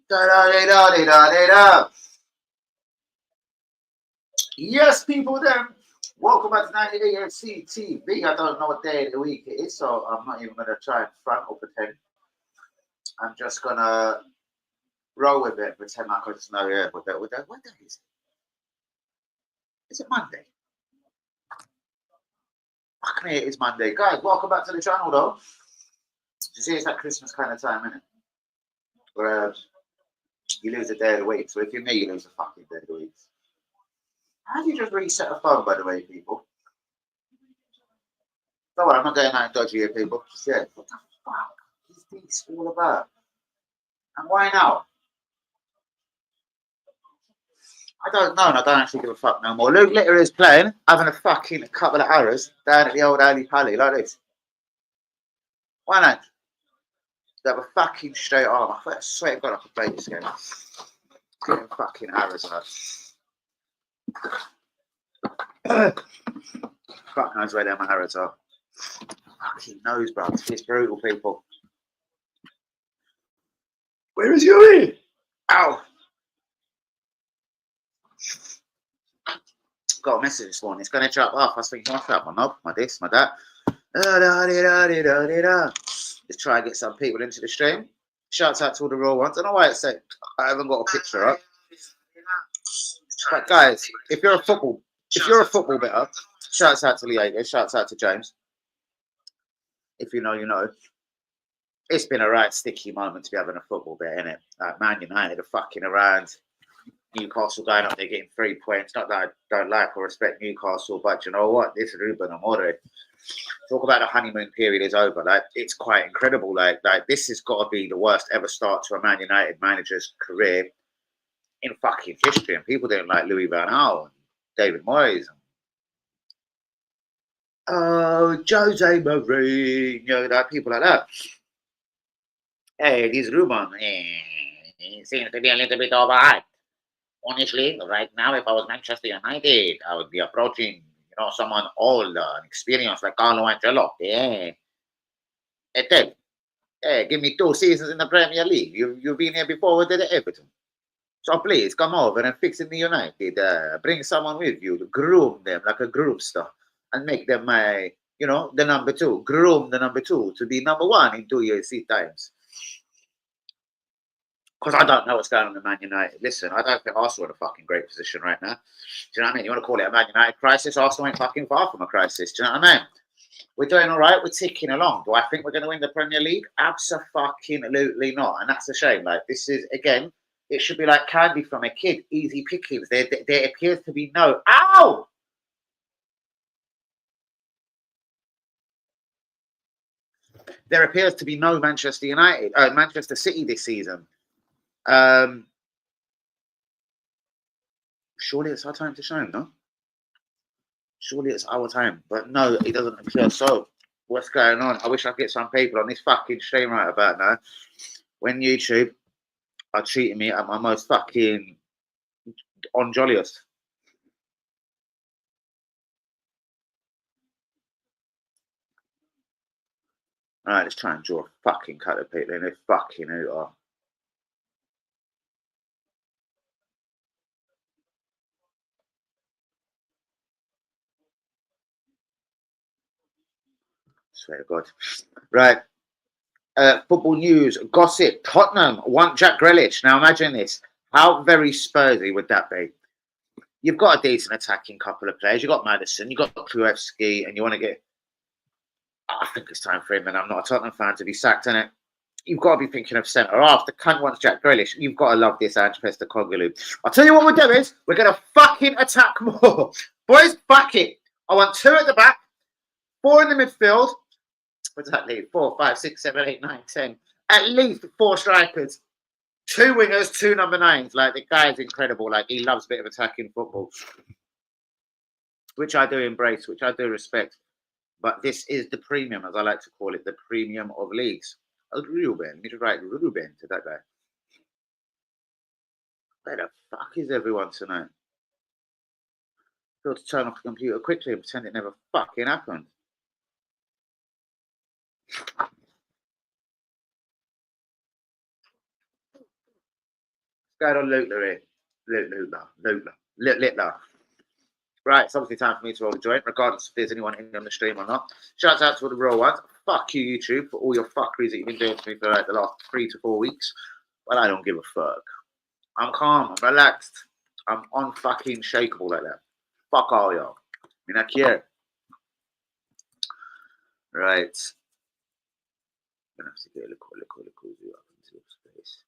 Da-da-da-da-da-da-da. Yes, people, then. Welcome back to 98 TV. I don't know what day of the week it is, so I'm not even going to try and front or pretend. I'm just going to roll with it, pretend like I just know, yeah, what day is it? Is it Monday? Fuck me, it is Monday. Guys, welcome back to the channel, though. You see, it's that Christmas kind of time, isn't it? Where you lose a day of the week. So if you're me, you lose a fucking day of the week. How do you just reset a phone, by the way, people? Don't worry, I'm not getting that dodgy here, people. Just, yeah, what the fuck is this all about? And why now? I don't know, and I don't actually give a fuck no more. Luke Litter is playing, having a fucking couple of hours down at the old Ali Pally like this. Why not? They have a fucking straight arm. I swear to God I could play this game. Getting fucking arrows on it. Fuck knows where them arrows are. Fucking knows, bro. It's brutal, people. Where is Yuri? Ow! Got a message this morning. It's going to drop off. I was thinking, what's that? My knob, my this, my that. Let's try and get some people into the stream. Shouts out to all the raw ones. I don't know why it said I haven't got a picture up. But guys, if you're a football better, shouts out to Liego, shouts out to James. If you know, you know. It's been a right sticky moment to be having a football bet, innit? Like Man United are fucking around. Newcastle going up there getting 3 points. Not that I don't like or respect Newcastle, but you know what? This Ruben Amore. Talk about the honeymoon period is over. Like, it's quite incredible. Like this has got to be the worst ever start to a Man United manager's career in fucking history. And people don't like Louis Van Gaal and David Moyes. Oh, Jose Mourinho, like people like that. Hey, this Ruben, he seems to be a little bit overhyped. Honestly, right now, if I was Manchester United, I would be approaching, someone old and experienced like Carlo Ancelotti. Hey, give me 2 seasons in the Premier League. You've been here before with the Everton. So please come over and fix in the United. Bring someone with you to groom them like a groupster and make them, the number 2. Groom the number 2 to be number 1 in 2 years' times. Because I don't know what's going on in Man United. Listen, I don't think Arsenal are in a fucking great position right now. Do you know what I mean? You want to call it a Man United crisis? Arsenal ain't fucking far from a crisis. Do you know what I mean? We're doing all right. We're ticking along. Do I think we're going to win the Premier League? Absolutely not. And that's a shame. Like, this is, again, it should be like candy from a kid. Easy pickings. There appears to be no... Ow! There appears to be no Manchester City this season. Surely it's our time to shine, no? Surely it's our time. But no, it doesn't appear so. What's going on? I wish I could get some people on this fucking stream right about now. When YouTube are treating me at my most fucking on jolliest. Alright, let's try and draw a fucking cut of people in this fucking hoot. Swear to God. Right. Football news, gossip. Tottenham want Jack Grealish. Now imagine this. How very Spursy would that be? You've got a decent attacking couple of players. You've got Madison, you've got Krujewski, and you want to get... I think it's time for him, and I'm not a Tottenham fan to be sacked, innit? You've got to be thinking of centre-half. The cunt wants Jack Grealish. You've got to love this Ange Postecoglou. I'll tell you what we're doing is we're going to fucking attack more. Boys, back it. I want 2 at the back, 4 in the midfield. What does that leave? 4, 5, 6, 7, 8, 9, 10. At least 4 strikers. 2 wingers, 2 number 9s. Like, the guy is incredible. Like, he loves a bit of attacking football. Which I do embrace, which I do respect. But this is the premium, as I like to call it, the premium of leagues. Ruben. You need to write Ruben to that guy. Where the fuck is everyone tonight? Got to turn off the computer quickly and pretend it never fucking happened. Going on Lutler here. Lutler. Right, it's obviously time for me to roll the joint, regardless if there's anyone in on the stream or not. Shouts out to all the real ones. Fuck you, YouTube, for all your fuckeries that you've been doing to me for like the last 3 to 4 weeks. Well, I don't give a fuck. I'm calm, I'm relaxed. I'm unfucking shakeable like that. Fuck all y'all. I mean, I care. Right. I'm gonna have to get a little zoom up into space.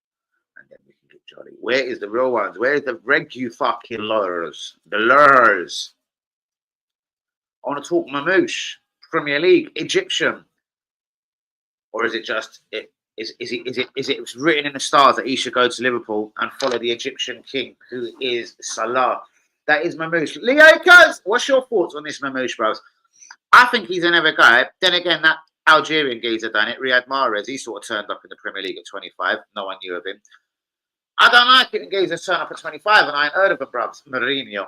And then we can get jolly. Where is the real ones? Where is the regu fucking lures? The lures. I want to talk Mamouche, Premier League, Egyptian. Or is it just is it written in the stars that he should go to Liverpool and follow the Egyptian king, who is Salah? That is Mamouche. Leo Cuz, what's your thoughts on this Mamouche, bros? I think he's another guy. Then again, that Algerian geezer done it. Riyad Mahrez, he sort of turned up in the Premier League at 25. No one knew of him. I don't like it when geezers turn up at 25 and I ain't heard of him, bros. Mourinho.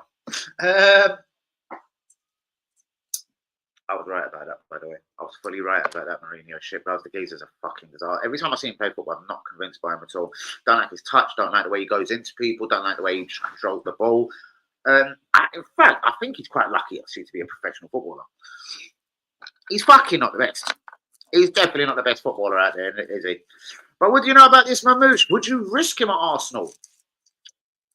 I was right about that, by the way. I was fully right about that Mourinho shit, bros. The geezer's a fucking disaster. Every time I see him play football, I'm not convinced by him at all. Don't like his touch. Don't like the way he goes into people. Don't like the way he controls the ball. In fact, I think he's quite lucky actually to be a professional footballer. He's fucking not the best. He's definitely not the best footballer out there, is he? But what do you know about this Mamouche? Would you risk him at Arsenal?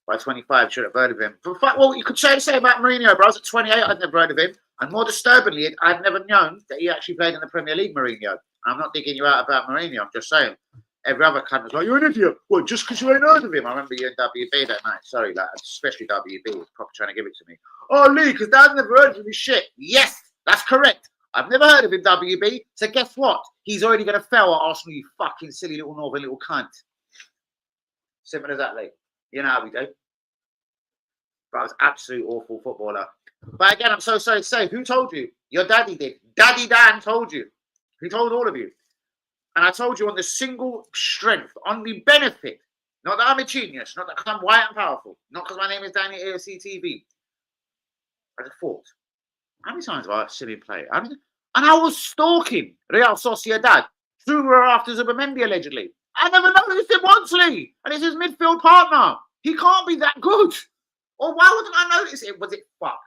By 25, should have heard of him. Well, you could say the same about Mourinho, bro. I was at 28, I'd never heard of him. And more disturbingly, I'd never known that he actually played in the Premier League, Mourinho. I'm not digging you out about Mourinho, I'm just saying. Every other cunt was like, you're an idiot. Well, just because you ain't heard of him. I remember you in WB that night. Sorry, like, especially WB was probably trying to give it to me. Oh, Lee, because Dad's never heard of him. Shit. Yes, that's correct. I've never heard of him, WB. So guess what? He's already going to fail at Arsenal, you fucking silly little northern little cunt. Simple as that, Lee. You know how we do. But I was absolute awful footballer. But again, I'm so sorry to say, who told you? Your daddy did. Daddy Dan told you. He told all of you. And I told you on the single strength, on the benefit, not that I'm a genius, not that I'm white and powerful, not because my name is Danny AOC TV. I just thought, how many times have I seen him play? And I was stalking Real Sociedad. 2 were after Zubimendi, allegedly. I never noticed him once, Lee. And it's his midfield partner. He can't be that good. Or why wouldn't I notice it? Was it fuck,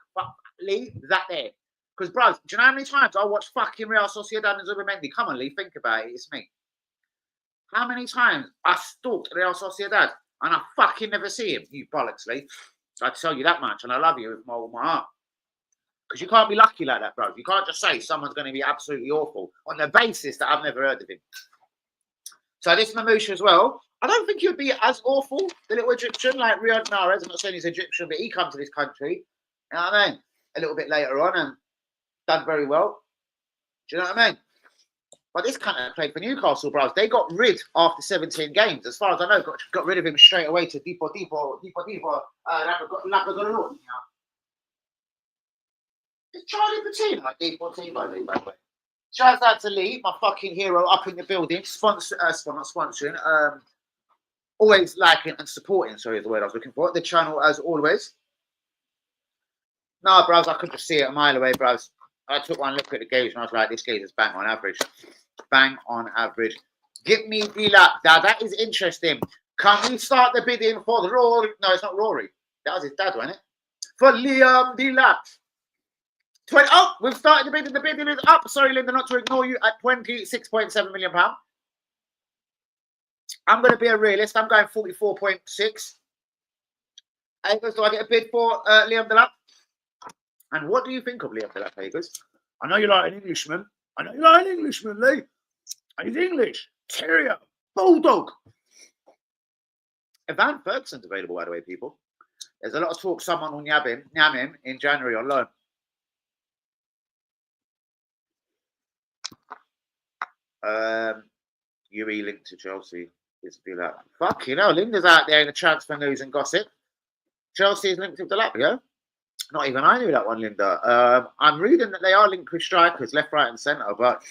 Lee? That there? Because, bro, do you know how many times I watched fucking Real Sociedad and Zubimendi? Come on, Lee, think about it. It's me. How many times I stalked Real Sociedad and I fucking never see him? You bollocks, Lee. I tell you that much, and I love you with my heart. Because you can't be lucky like that, bro. You can't just say someone's going to be absolutely awful on the basis that I've never heard of him. So this Mamouche as well, I don't think he'd be as awful, the little Egyptian, like Riyad Mahrez. I'm not saying he's Egyptian, but he comes to this country, you know what I mean, a little bit later on and done very well. Do you know what I mean? But this kind of played for Newcastle, bros. They got rid after 17 games. As far as I know, got rid of him straight away to Deepo. It's Charlie Patino, like Deepo, by the way. Shouts out to Lee, my fucking hero up in the building. Not sponsoring. Always liking and supporting, sorry, is the word I was looking for. The channel as always. No, bros, I could just see it a mile away, bros. I took one look at the gauge and I was like, this gauge is bang on average. Bang on average. Give me the lap. Now, that is interesting. Can we start the bidding for the Rory? No, it's not Rory. That was his dad, wasn't it? For Liam Delap. Oh, we've started the bidding. The bidding is up. Sorry, Linda, not to ignore you at £26.7 million. I'm going to be a realist. I'm going 44.6. Agers, do I get a bid for Liam Delap? And what do you think of Liam Delap, Agers? I know you like an Englishman. I know you like an Englishman, Lee. And he's English. Terrier. Bulldog. Evan Ferguson's available, by the way, people. There's a lot of talk someone will nab him in January on loan. UE linked to Chelsea is Delap. Fuck, you know, Linda's out there in the transfer news and gossip. Chelsea is linked to Delap, yeah? Not even I knew that one, Linda. I'm reading that they are linked with strikers, left, right, and centre, but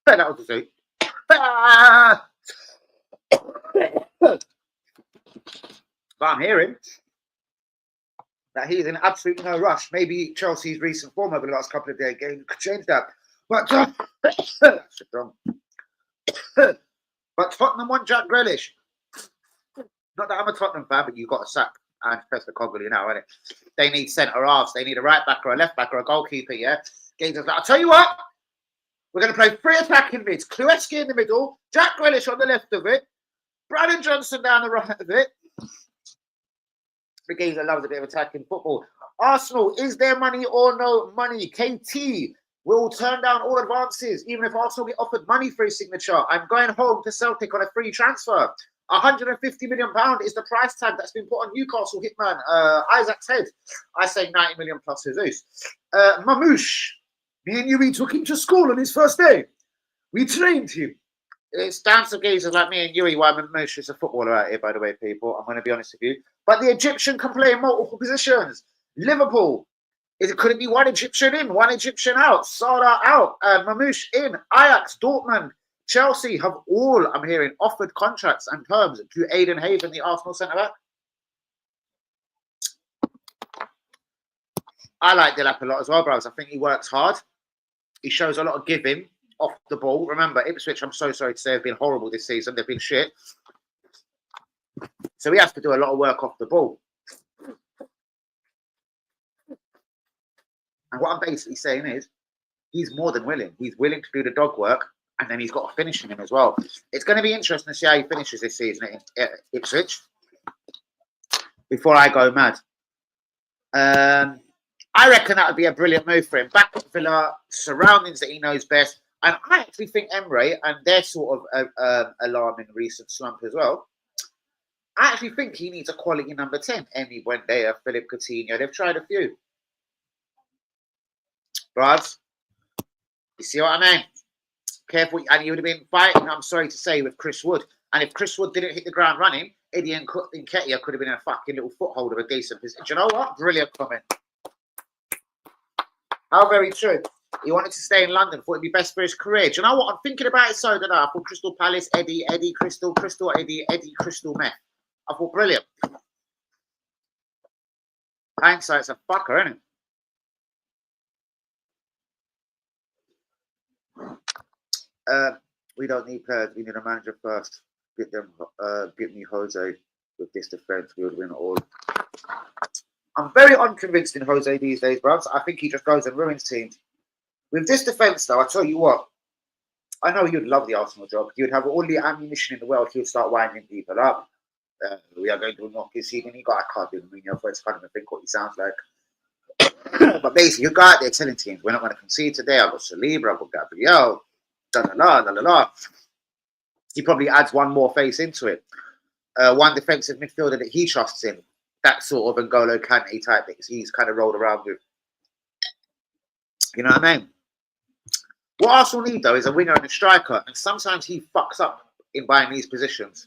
that was the but I'm hearing that he's in absolutely no rush. Maybe Chelsea's recent form over the last couple of days games could change that. But but Tottenham want Jack Grealish. Not that I'm a Tottenham fan, but you've got to sack and Postecoglou now, innit? They need centre halves. They need a right back or a left back or a goalkeeper. Yeah, Games like, I'll tell you what. We're going to play 3 attacking mids. Klueski in the middle, Jack Grealish on the left of it, Brandon Johnson down the right of it. The games that loves a bit of attacking football. Arsenal, is there money or no money? KT will turn down all advances, even if Arsenal get offered money for his signature. I'm going home to Celtic on a free transfer. £150 million is the price tag that's been put on Newcastle hitman Isaac's head. I say 90 million plus Jesus. Mamouche, me and Yuri took him to school on his first day. We trained him. It's down to geezers like me and Yuri why Mamouche is a footballer out here, by the way, people. I'm going to be honest with you. But the Egyptian can play in multiple positions. Liverpool, could it be one Egyptian in, one Egyptian out? Salah out, Mamouche in. Ajax, Dortmund, Chelsea have all, I'm hearing, offered contracts and terms to Aiden Haven, the Arsenal centre-back. I like Delap a lot as well, bros. I think he works hard. He shows a lot of giving off the ball. Remember, Ipswich, I'm so sorry to say, have been horrible this season. They've been shit. So he has to do a lot of work off the ball. And what I'm basically saying is, he's more than willing. He's willing to do the dog work, and then he's got a finishing him as well. It's going to be interesting to see how he finishes this season at Ipswich before I go mad. I reckon that would be a brilliant move for him. Back at Villa, surroundings that he knows best. And I actually think Emre, and their sort of alarming recent slump as well, I actually think he needs a quality number 10. Emi Buendia, Philip Coutinho, they've tried a few. Bruds, you see what I mean? Careful, and you would have been fighting, I'm sorry to say, with Chris Wood. And if Chris Wood didn't hit the ground running, Eddie and Nketiah could have been in a fucking little foothold of a decent position. Do you know what? Brilliant comment. How very true. He wanted to stay in London, thought it'd be best for his career. Do you know what? I'm thinking about it so that I thought Crystal Palace, Eddie, Crystal, Eddie, Crystal, Meth. I thought brilliant. Hindsight's a fucker, isn't it? We don't need players. We need a manager first. Get me Jose with this defense. We would win all. I'm very unconvinced in Jose these days, bro. I think he just goes and ruins teams. With this defense, though, I tell you what. I know you'd love the Arsenal job. You'd have all the ammunition in the world. He'd start winding people up. We are going to knock his seat, and I can't do Mourinho for it's kind of think what he sounds like. But basically, you go out there telling teams, we're not going to concede today. I've got Saliba, I've got Gabriel. He probably adds one more face into it. One defensive midfielder that he trusts in. That sort of N'Golo Kante type that he's kind of rolled around with. You know what I mean? What Arsenal need, though, is a winger and a striker. And sometimes he fucks up in buying these positions.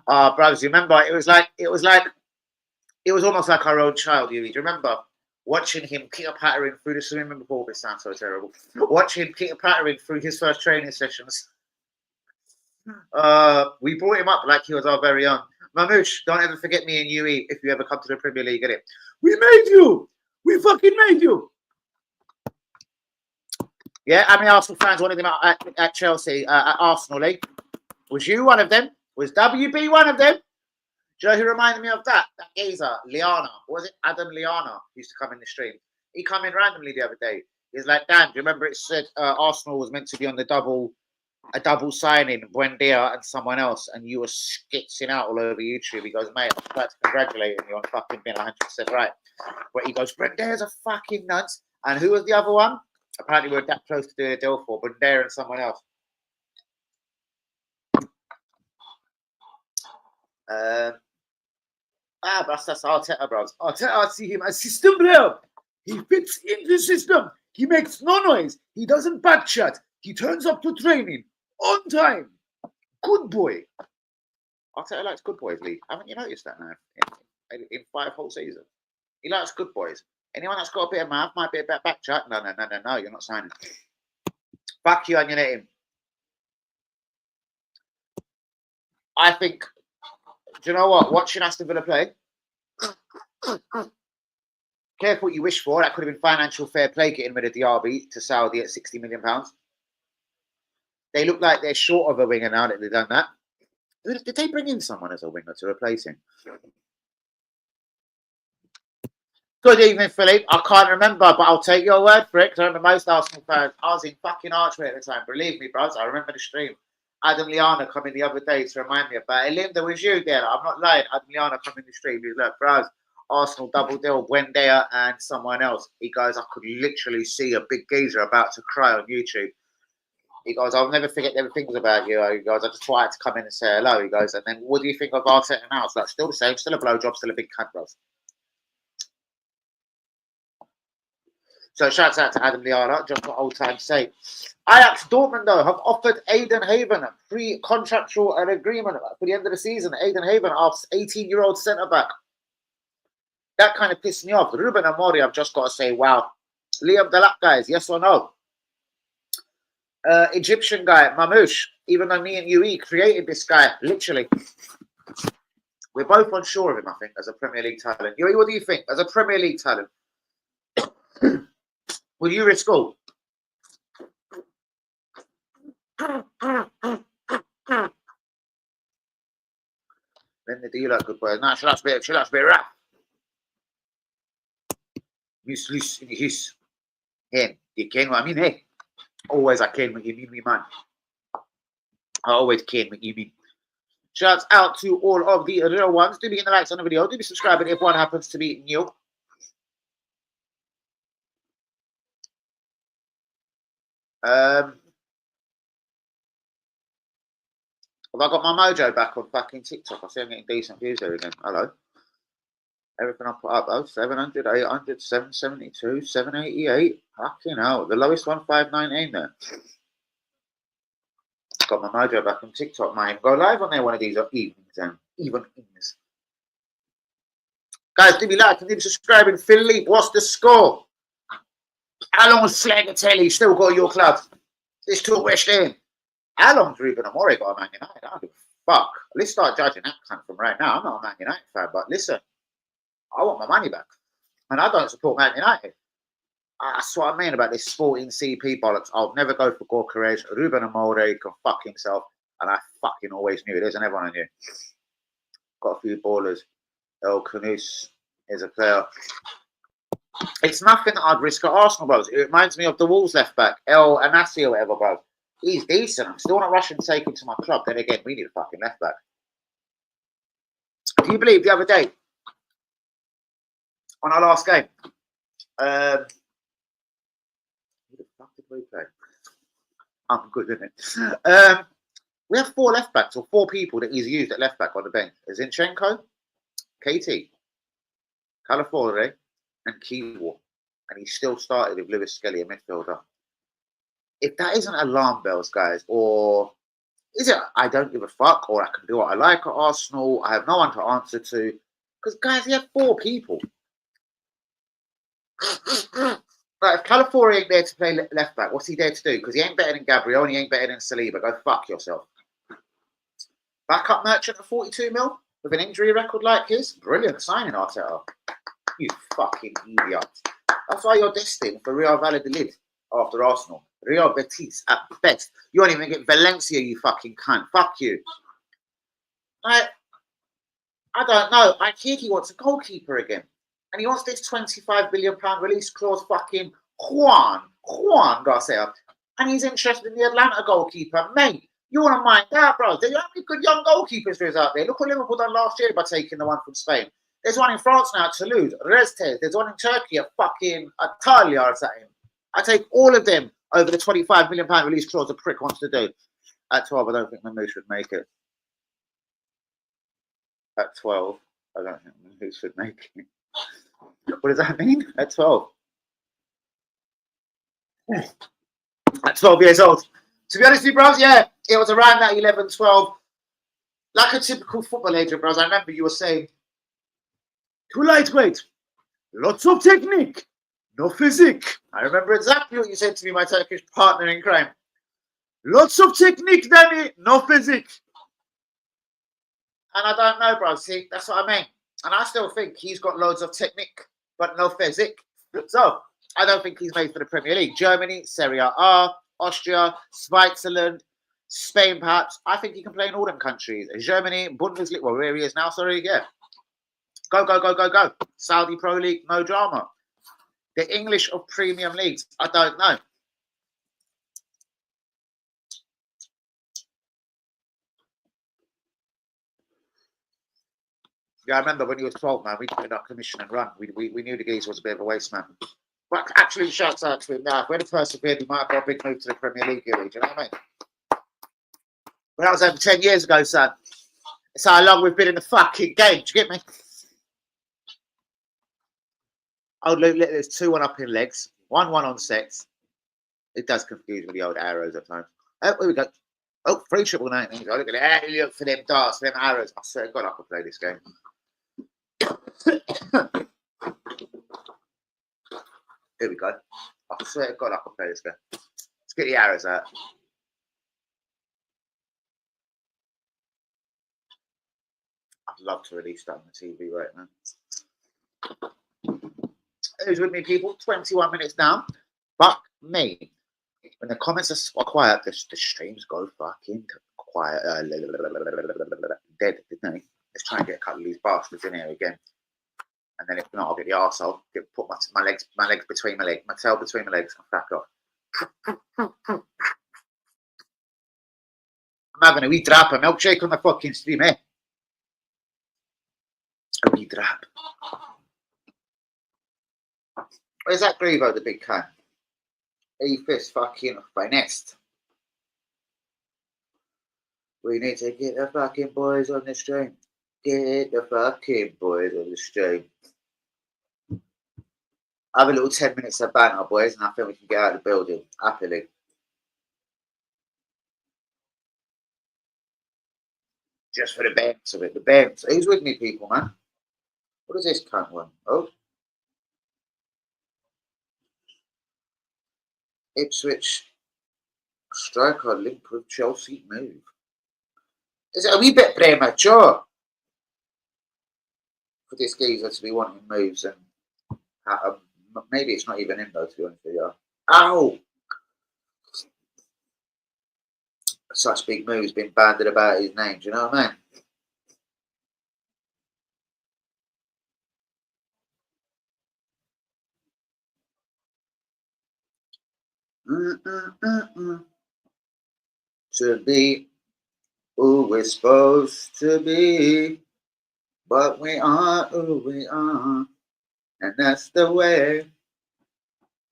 Brothers, you remember? It was almost like our own child, you remember? Watching him pitter-pattering through the swimming pool. This sounds so terrible. Watching him pitter-pattering through his first training sessions. We brought him up like he was our very own. Mamouche, don't ever forget me and UE if you ever come to the Premier League, get it? We made you! We fucking made you! Yeah, how many Arsenal fans wanted him at Chelsea, at Arsenal, eh? Was you one of them? Was WB one of them? Do you know who reminded me of that? That geezer, Liana. What was it? Adam Liana used to come in the stream. He came in randomly the other day. He's like, Dan, do you remember it said Arsenal was meant to be on a double signing, Buendia and someone else, and you were skitzing out all over YouTube. He goes, mate, I'm glad to congratulate you on fucking being 100% right. But he goes, Buendia's a fucking nuts. And who was the other one? Apparently we're that close to doing a deal for Buendia and someone else. But that's Arteta, bros. Arteta, I see him as system player. He fits in the system. He makes no noise. He doesn't backchat. He turns up to training on time. Good boy. Arteta likes good boys, Lee. Haven't you noticed that now? In 5 whole seasons. He likes good boys. Anyone that's got a bit of mouth might be a bit backchat. No. You're not signing. Fuck you and your name. I think, do you know what? Watching Aston Villa play, Careful what you wish for. That could have been financial fair play getting rid of Diaby to Saudi at £60 million. They look like they're short of a winger now that they've done that. Did they bring in someone as a winger to replace him? Good evening, Philip. I can't remember, but I'll take your word for it because I remember most Arsenal fans. I was in fucking Archway at the time. Believe me, bros. I remember the stream. Adam Liana come in the other day to remind me about it. Linda, was you there? I'm not lying. Adam Liana come in the stream. He's like, bros, Arsenal double deal, Buendia and someone else. He goes, I could literally see a big geezer about to cry on YouTube. He goes, I'll never forget them things about you. He goes, I just tried to come in and say hello. He goes, and then what do you think of Arteta now? It's like, still the same, still a blowjob, still a big cunt, bros. So shouts out to Adam Liana, just for old time's sake. Ajax Dortmund, though, have offered Aiden Haven a pre-contractual agreement for the end of the season. Aiden Haven, our 18-year-old centre-back. That kind of pissed me off. Ruben and Mori, I've just got to say, wow. Liam Delap, guys, yes or no? Egyptian guy, Mamouche, even though me and UE created this guy, literally. We're both unsure of him, I think, as a Premier League talent. UE, what do you think? As a Premier League talent, will you risk all? Then do you like good boys? No, she likes a bit rough. Miss his him. You can what I mean, hey? Always I can what you mean, me man. I always can what you mean. Shouts out to all of the real ones. Do be hitting the likes on the video. Do be subscribing if one happens to be new. Have I got my mojo back on fucking TikTok? I see I'm getting decent views there again. Hello. Everything I put up, though, 700, 800, 772, 788. Fucking hell. The lowest one, 519 there. Got my mojo back on TikTok, mate. Go live on there one of these evenings. Guys, do be liking, do be subscribing. Philippe, what's the score? How long has Slagatelli still got your club? This to West End. How long's Ruben and Mori got a Man United? I don't give a fuck. Let's start judging that kind from right now. I'm not a Man United fan, but listen, I want my money back. And I don't support Man United. That's what I mean about this sporting CP bollocks. I'll never go for Gorkarez. Ruben and Mori can fuck himself. And I fucking always knew it. There's everyone I knew. Got a few ballers. El Canus is a player. It's nothing that I'd risk at Arsenal, bros. It reminds me of the Wolves left back, El Anassi or whatever, bro. He's decent. I'm still not rushing to take him to my club. Then again, we need a fucking left back. Can you believe the other day on our last game? Who the fuck did we play? I'm good, isn't it? We have 4 left backs or 4 people that he's used at left back on the bench. Zinchenko, KT, Calafiore, and Kiwo. And he still started with Lewis Skelly, a midfielder. If that isn't alarm bells, guys, or is it I don't give a fuck, or I can do what I like at Arsenal, I have no one to answer to. Because, guys, he had 4 people. But if Calafiore ain't there to play left back, what's he there to do? Because he ain't better than Gabriel and he ain't better than Saliba. Go fuck yourself. Backup merchant at 42 mil with an injury record like his? Brilliant signing, Arteta. You fucking idiot. That's why you're destined for Real Valladolid after Arsenal. Real Betis at best. You won't even get Valencia, you fucking cunt. Fuck you. I don't know. I think he wants a goalkeeper again. And he wants this £25 billion release clause fucking Juan Garcia. And he's interested in the Atlanta goalkeeper. Mate, you want to mind that, bro? There are many good young goalkeepers there's out there. Look what Liverpool done last year by taking the one from Spain. There's one in France now at Toulouse, Reztes. There's one in Turkey at fucking Italia or something. I take all of them over the £25 million release clause the prick wants to do. At 12, I don't think Mamouche would make it. At 12, I don't think Mamouche would make it. What does that mean? At 12? At 12 years old. To be honest with you, bros, yeah, it was around that 11, 12. Like a typical football agent, bros. I remember you were saying, too lightweight, lots of technique, no physique. I remember exactly what you said to me, my Turkish partner in crime. Lots of technique, Danny, no physique. And I don't know, bro. See, that's what I mean. And I still think he's got loads of technique, but no physique. So I don't think he's made for the Premier League. Germany, Serie A, Austria, Switzerland, Spain, perhaps. I think he can play in all them countries. Germany, Bundesliga, well, where he is now, sorry, yeah. Go, go, go, go, go. Saudi Pro League, no drama. The English of premium leagues, I don't know. Yeah, I remember when he was 12, man, we did our commission and run. We knew the geezer was a bit of a waste man. But actually, shouts out to him now. If we'd have persevered, we might have got a big move to the Premier League here, do you know what I mean? But that was over 10 years ago, son. It's how long we've been in the fucking game. Do you get me? Oh, look, there's 2-1 up in legs. 1-1 on sets. It does confuse me, the old arrows at times. Oh, here we go. Oh, 3-9-9. Oh, look at that. Look for them darts, them arrows. I swear to God, I could play this game. Here we go. I swear to God, I could play this game. Let's get the arrows out. I'd love to release that on the TV right now. Who's with me, people? 21 minutes down. Fuck me. When the comments are quiet, the streams go fucking quiet. Dead, didn't they? Let's try and get a couple of these bastards in here again. And then if not, I'll get the arsehole. Put my legs between my legs, my tail between my legs, and back off. I'm having a wee drop of milkshake on the fucking stream, eh? A wee drop. Where's that Grievo, the big can? E-fist fucking finest. We need to get the fucking boys on the stream. Get the fucking boys on the stream. Have a little 10 minutes of banter, boys, and I think we can get out of the building happily. Just for the banks of it, the banks. Who's with me, people, man? What is this cunt one? Oh. Ipswich striker linked with Chelsea move. Is it a wee bit premature for this geezer to be wanting moves? And maybe it's not even in though, to be honest with you. Ow! Such big moves been banded about his name, do you know what I mean? To be who we're supposed to be, but we are who we are, and that's the way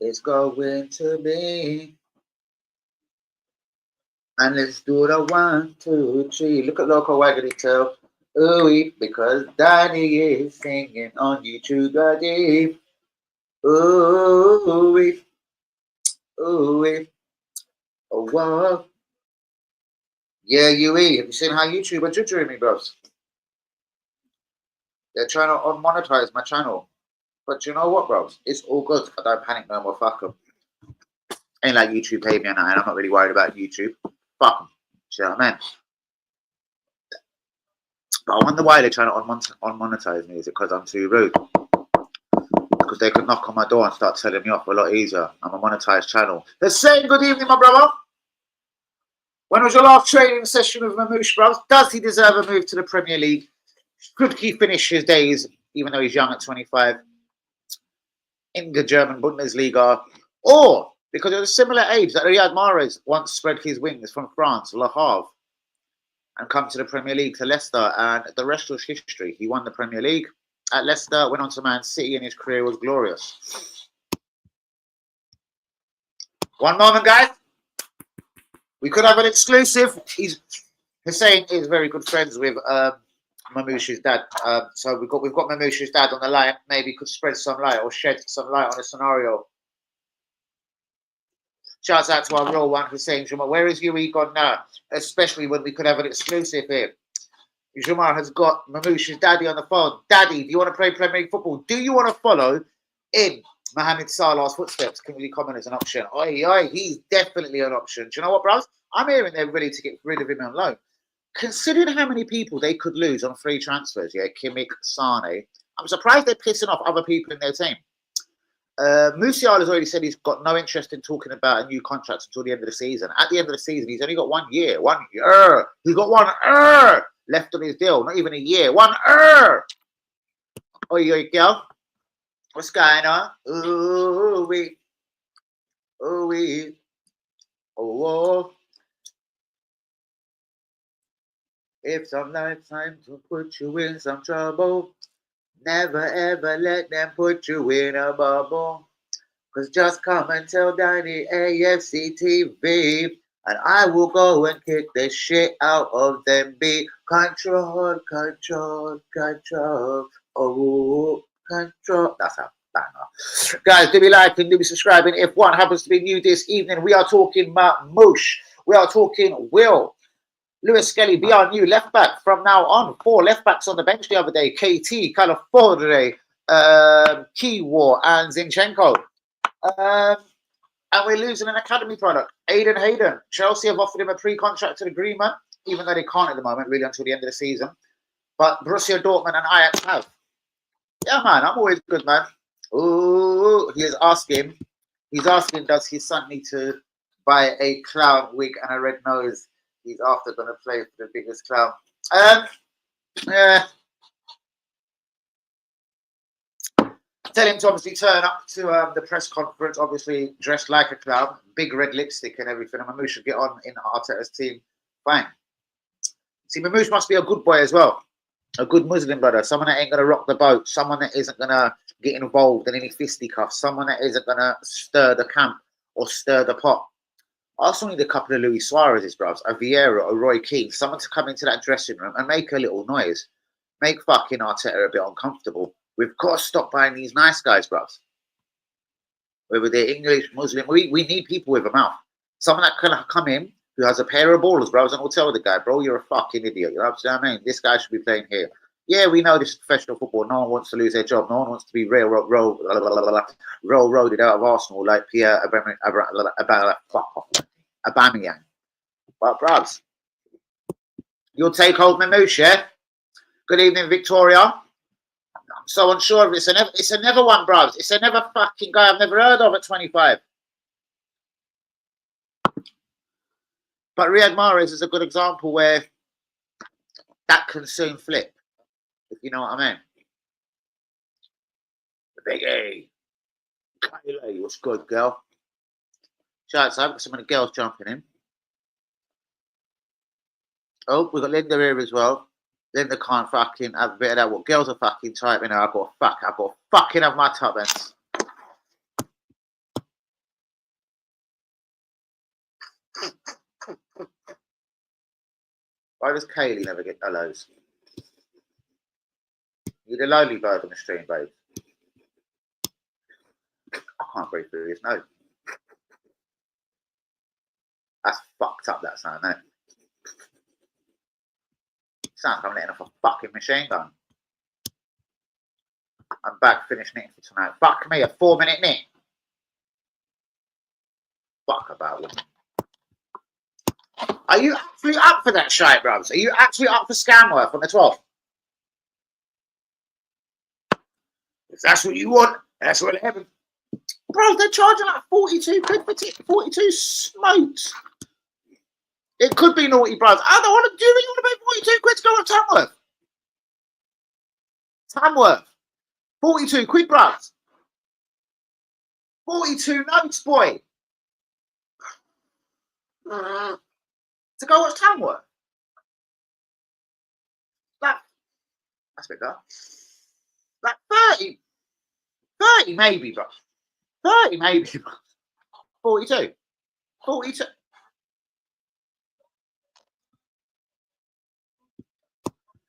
it's going to be. And let's do the 1, 2, 3. Look at Local Waggity Tail. Ooh, because Daddy is singing on YouTube, Daddy. Ooh, ooh, oh, whoa. Yeah, have you seen how YouTube are judging me, bros? They're trying to unmonetize my channel. But you know what, bros? It's all good. I don't panic no more. Fuck them. Ain't like YouTube paid me and I'm not really worried about YouTube. Fuck them. Do you know what I mean? But I wonder why they're trying to unmonetize me. Is it because I'm too rude? Because they could knock on my door and start telling me off a lot easier. I'm a monetized channel. They're saying good evening, my brother. When was your last training session with Mamouche, bros? Does he deserve a move to the Premier League? Could he finish his days, even though he's young at 25, in the German Bundesliga? Or, because at a similar age that Riyad Mahrez once spread his wings from France, Le Havre, and come to the Premier League to Leicester, and the rest was history. He won the Premier League at Leicester, went on to Man City, and his career was glorious. One moment, guys. We could have an exclusive. Hussein is very good friends with Mamouche's dad. So we've got Mamouche's dad on the line. Maybe could spread some light or shed some light on a scenario. Shouts out to our real one, Hussein Jumar. Where is UE gone now? Especially when we could have an exclusive here. Jumar has got Mamouche's daddy on the phone. Daddy, do you want to play Premier League football? Do you want to follow in Mohamed Salah's footsteps? Can we comment as an option? Oi, he's definitely an option. Do you know what, bros? I'm hearing they're ready to get rid of him on loan. considering how many people they could lose on free transfers, yeah, Kimmich, Sane, I'm surprised they're pissing off other people in their team. Musiala has already said he's got no interest in talking about a new contract until the end of the season. At the end of the season, he's only got 1 year. 1 year. He's got 1 year left on his deal. Not even a year. 1 year. Oi, girl. What's going on? Ooh, wee. Ooh, wee. Oh, if sometimes time to put you in some trouble, never ever let them put you in a bubble. Cause just come and tell Danny AFC TV, and I will go and kick the shit out of them. Be control, control, control. Oh, control. That's a banger. Guys, do be liking, do be subscribing. If one happens to be new this evening, we are talking about Moosh. We are talking Will. Lewis Skelly, be our new left back from now on. 4 left backs on the bench the other day. KT, Calafordre, Kiwar, and Zinchenko. And we're losing an academy product. Aiden Hayden. Chelsea have offered him a pre-contracted agreement, even though they can't at the moment, really, until the end of the season. But Borussia Dortmund and Ajax have. Yeah, man, I'm always good, man. Ooh, he's asking, does his son need to buy a clown wig and a red nose? He's after going to play for the biggest clown. Yeah. Tell him to obviously turn up to the press conference, obviously dressed like a clown, big red lipstick and everything. And Mamouche should get on in Arteta's team. Fine. See, Mamouche must be a good boy as well. A good Muslim brother. Someone that ain't going to rock the boat. Someone that isn't going to get involved in any fisticuffs. Someone that isn't going to stir the camp or stir the pot. Arsenal need a couple of Luis Suarez's, bros, a Vieira, a Roy Keane, someone to come into that dressing room and make a little noise. Make fucking Arteta a bit uncomfortable. We've got to stop buying these nice guys, bros. Whether they're English, Muslim, we need people with a mouth. Someone that can come in who has a pair of ballers, bros, and will tell the guy, bro, you're a fucking idiot. You know what I'm saying? This guy should be playing here. Yeah, we know this is professional football. No one wants to lose their job. No one wants to be railroaded out of Arsenal like Pierre Aubameyang. But, bros, you'll take hold Mamouche, yeah? Good evening, Victoria. I'm so unsure of it. It's a never one, bros. It's a never fucking guy I've never heard of at 25. But Riyad Mahrez is a good example where that can soon flip, if you know what I mean. The big A. Kylie, what's good, girl? Shout out to some of the girls jumping in. Oh, we've got Linda here as well. Linda can't fucking have a bit of that. What girls are fucking typing now? I've got to fucking have my tuppence. Why does Kaylee never get hellos? You're the lowly bird on the stream, babe. I can't breathe through this nose. That's fucked up, that sound, isn't it? Sounds like I'm letting off a fucking machine gun. I'm back, finished knitting for tonight. Fuck me, a 4-minute knit. Fuck about it. Are you actually up for that shite, bros? Are you actually up for Scamworth on the 12th? If that's what you want, that's what happened. Bro, they're charging like 42 quid for 42 smokes. It could be naughty, bros. I don't want to do it. You want to pay 42 quid to go on Tamworth? Tamworth. 42 quid, bros. 42 notes, boy. To go watch Tamworth. That's a bit better. Like 30 maybe, bro. 30 maybe, bro. 42.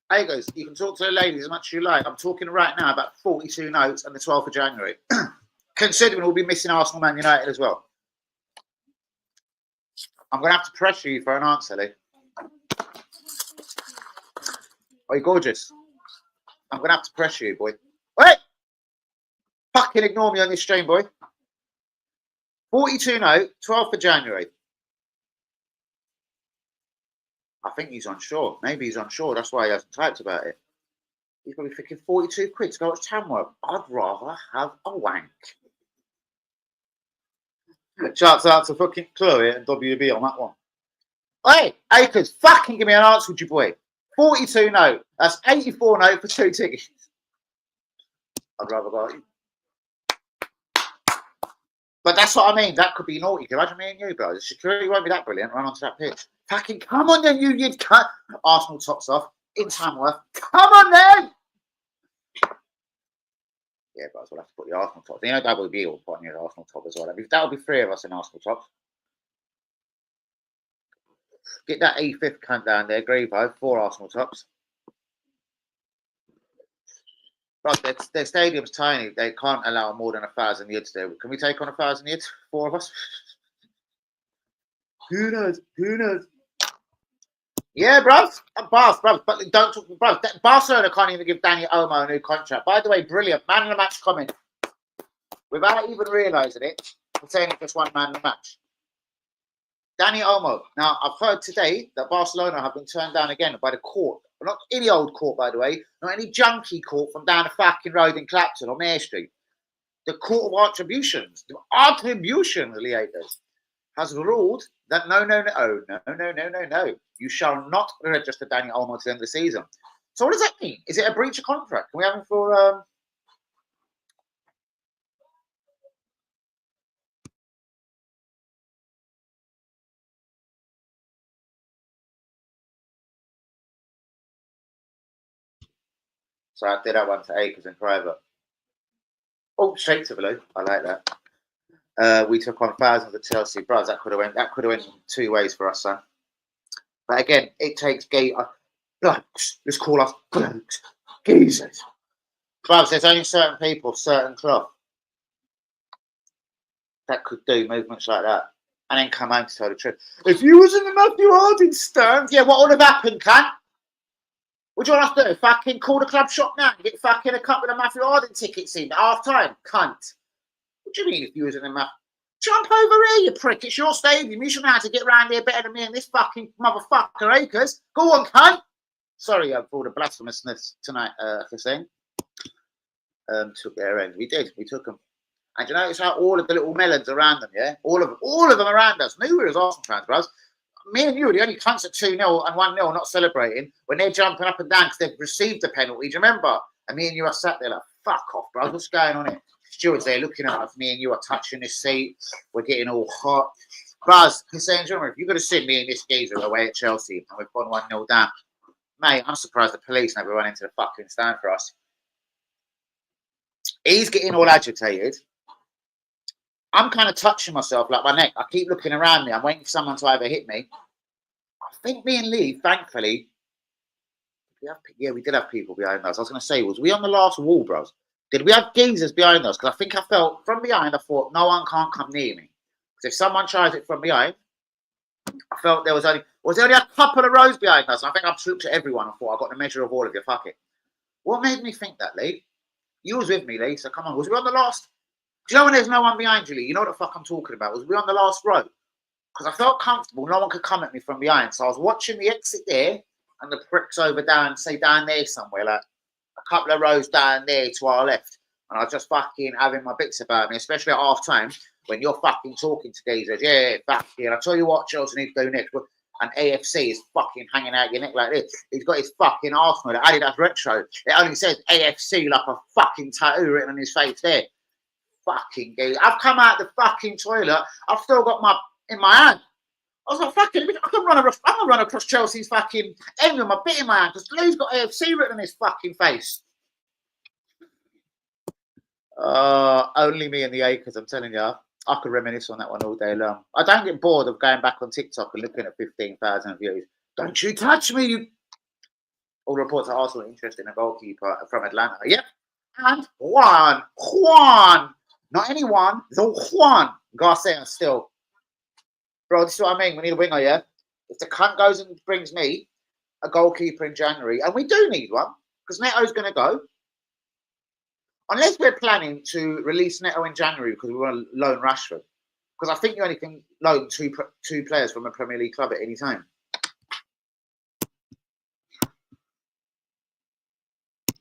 Hey guys, you can talk to the ladies as much as you like. I'm talking right now about 42 notes and the 12th of January. Considering we'll be missing Arsenal Man United as well. I'm going to have to pressure you for an answer, Lee. Are you gorgeous? I'm going to have to pressure you, boy. Wait! Fucking ignore me on this stream, boy. 42 note, 12th of January. I think he's unsure. Maybe he's unsure. That's why he hasn't typed about it. He's probably thinking 42 quid to go watch Tamworth. I'd rather have a wank. Shouts out to fucking Chloe and WB on that one. Hey, Akers, fucking give me an answer, would you, boy? 42 no. That's 84 no for 2 tickets. I'd rather go. But that's what I mean. That could be naughty. Can you imagine me and you, bro? The security won't be that brilliant. Run onto that pitch. Fucking come on then, you cut. Arsenal tops off in Tamworth. Come on then. Yeah, but we'll have to put the Arsenal top. You know, WB will put on the Arsenal top as well. That'll be 3 of us in Arsenal tops. Get that E5th cunt down there, Gravo, 4 Arsenal tops. Right, their stadium's tiny. They can't allow more than 1,000 yids there. Can we take on 1,000 yids? 4 of us? Who knows? Who knows? Yeah, bruv. Bruv. But don't talk, bruv. Barcelona can't even give Dani Olmo a new contract. By the way, brilliant. Man of the match comment. Without even realising it, I'm saying it's just one man in the match. Dani Olmo. Now, I've heard today that Barcelona have been turned down again by the court. Not any old court, by the way. Not any junkie court from down the fucking road in Clapton or Mare Street. The Court of Attributions. The Attributions, Leaders, has ruled that no. You shall not register Dani Olmo to the end of the season. So what does that mean? Is it a breach of contract? Can we have him for... So I did that one to Akers in private. Oh, straight to blue. I like that. We took on thousands of Chelsea. Bros, that could have went 2 ways for us, son. But again, it takes blokes. Let's call us blokes. Geezers. Bros, there's only certain people, certain cloth that could do movements like that. And then come home to tell the truth. If you was in the Matthew Harding stand, yeah, what would have happened, cunt? What do you want us to do? Fucking call the club shop now and get fucking a couple of Matthew Harding tickets in at half time, cunt. What do you mean if you was in the Matthew? Jump over here, you prick. It's your stadium. You should know how to get around here better than me and this fucking motherfucker Akers. Go on, cunt. Sorry for all the blasphemousness tonight, Hussein. Took their end. We did. We took them. And you notice how all of the little melons around them, yeah? All of them around us. Knew we were Arsenal fans, bros. Me and you are the only cunts at 2-0 and 1-0 not celebrating when they're jumping up and down because they've received the penalty. Do you remember? And me and you are sat there like, fuck off, bro. What's going on here? Stewards there looking at us. Me and you are touching this seat. We're getting all hot. Bros, Hussein, if you're going to send me and this geezer away at Chelsea and we've gone 1-0 down, mate, I'm surprised the police never run into the fucking stand for us. He's getting all agitated. I'm kind of touching myself like my neck. I keep looking around me. I'm waiting for someone to either hit me. I think me and Lee, thankfully, we did have people behind us. I was going to say, was we on the last wall, bros? Did we have geezers behind us? Because I think I felt from behind, I thought, no one can't come near me. Because if someone tries it from behind, I felt there was only a couple of rows behind us. I think I looked at everyone and thought, I got the measure of all of you. Fuck it. What made me think that, Lee? You was with me, Lee, so come on. Was we on the last... Do you know when there's no one behind you, Lee? You know what the fuck I'm talking about? Was we on the last row? Because I felt comfortable. No one could come at me from behind. So I was watching the exit there and the pricks over down, say down there somewhere, like a couple of rows down there to our left. And I was just fucking having my bits about me, especially at half time when you're fucking talking to geezers. Yeah, fucking. I tell you what, Chelsea need to do next. And AFC is fucking hanging out your neck like this. He's got his fucking Arsenal, the Adidas retro. It only says AFC like a fucking tattoo written on his face there. Fucking geezer. I've come out the fucking toilet. I've still got my in my hand. I was like, fucking, I'm gonna run across Chelsea's fucking end with my bit in my hand because Lou's got AFC written on his fucking face. Only me and the Akers, I'm telling you. I could reminisce on that one all day long. I don't get bored of going back on TikTok and looking at 15,000 views. Don't you touch me, you. All reports are also interested in a goalkeeper from Atlanta. Yep. And Juan. Not anyone, the Juan Garcia still. Bro, this is what I mean. We need a winger, yeah? If the cunt goes and brings me a goalkeeper in January, and we do need one, because Neto's going to go. Unless we're planning to release Neto in January because we want to loan Rashford. Because I think you only can loan two players from a Premier League club at any time.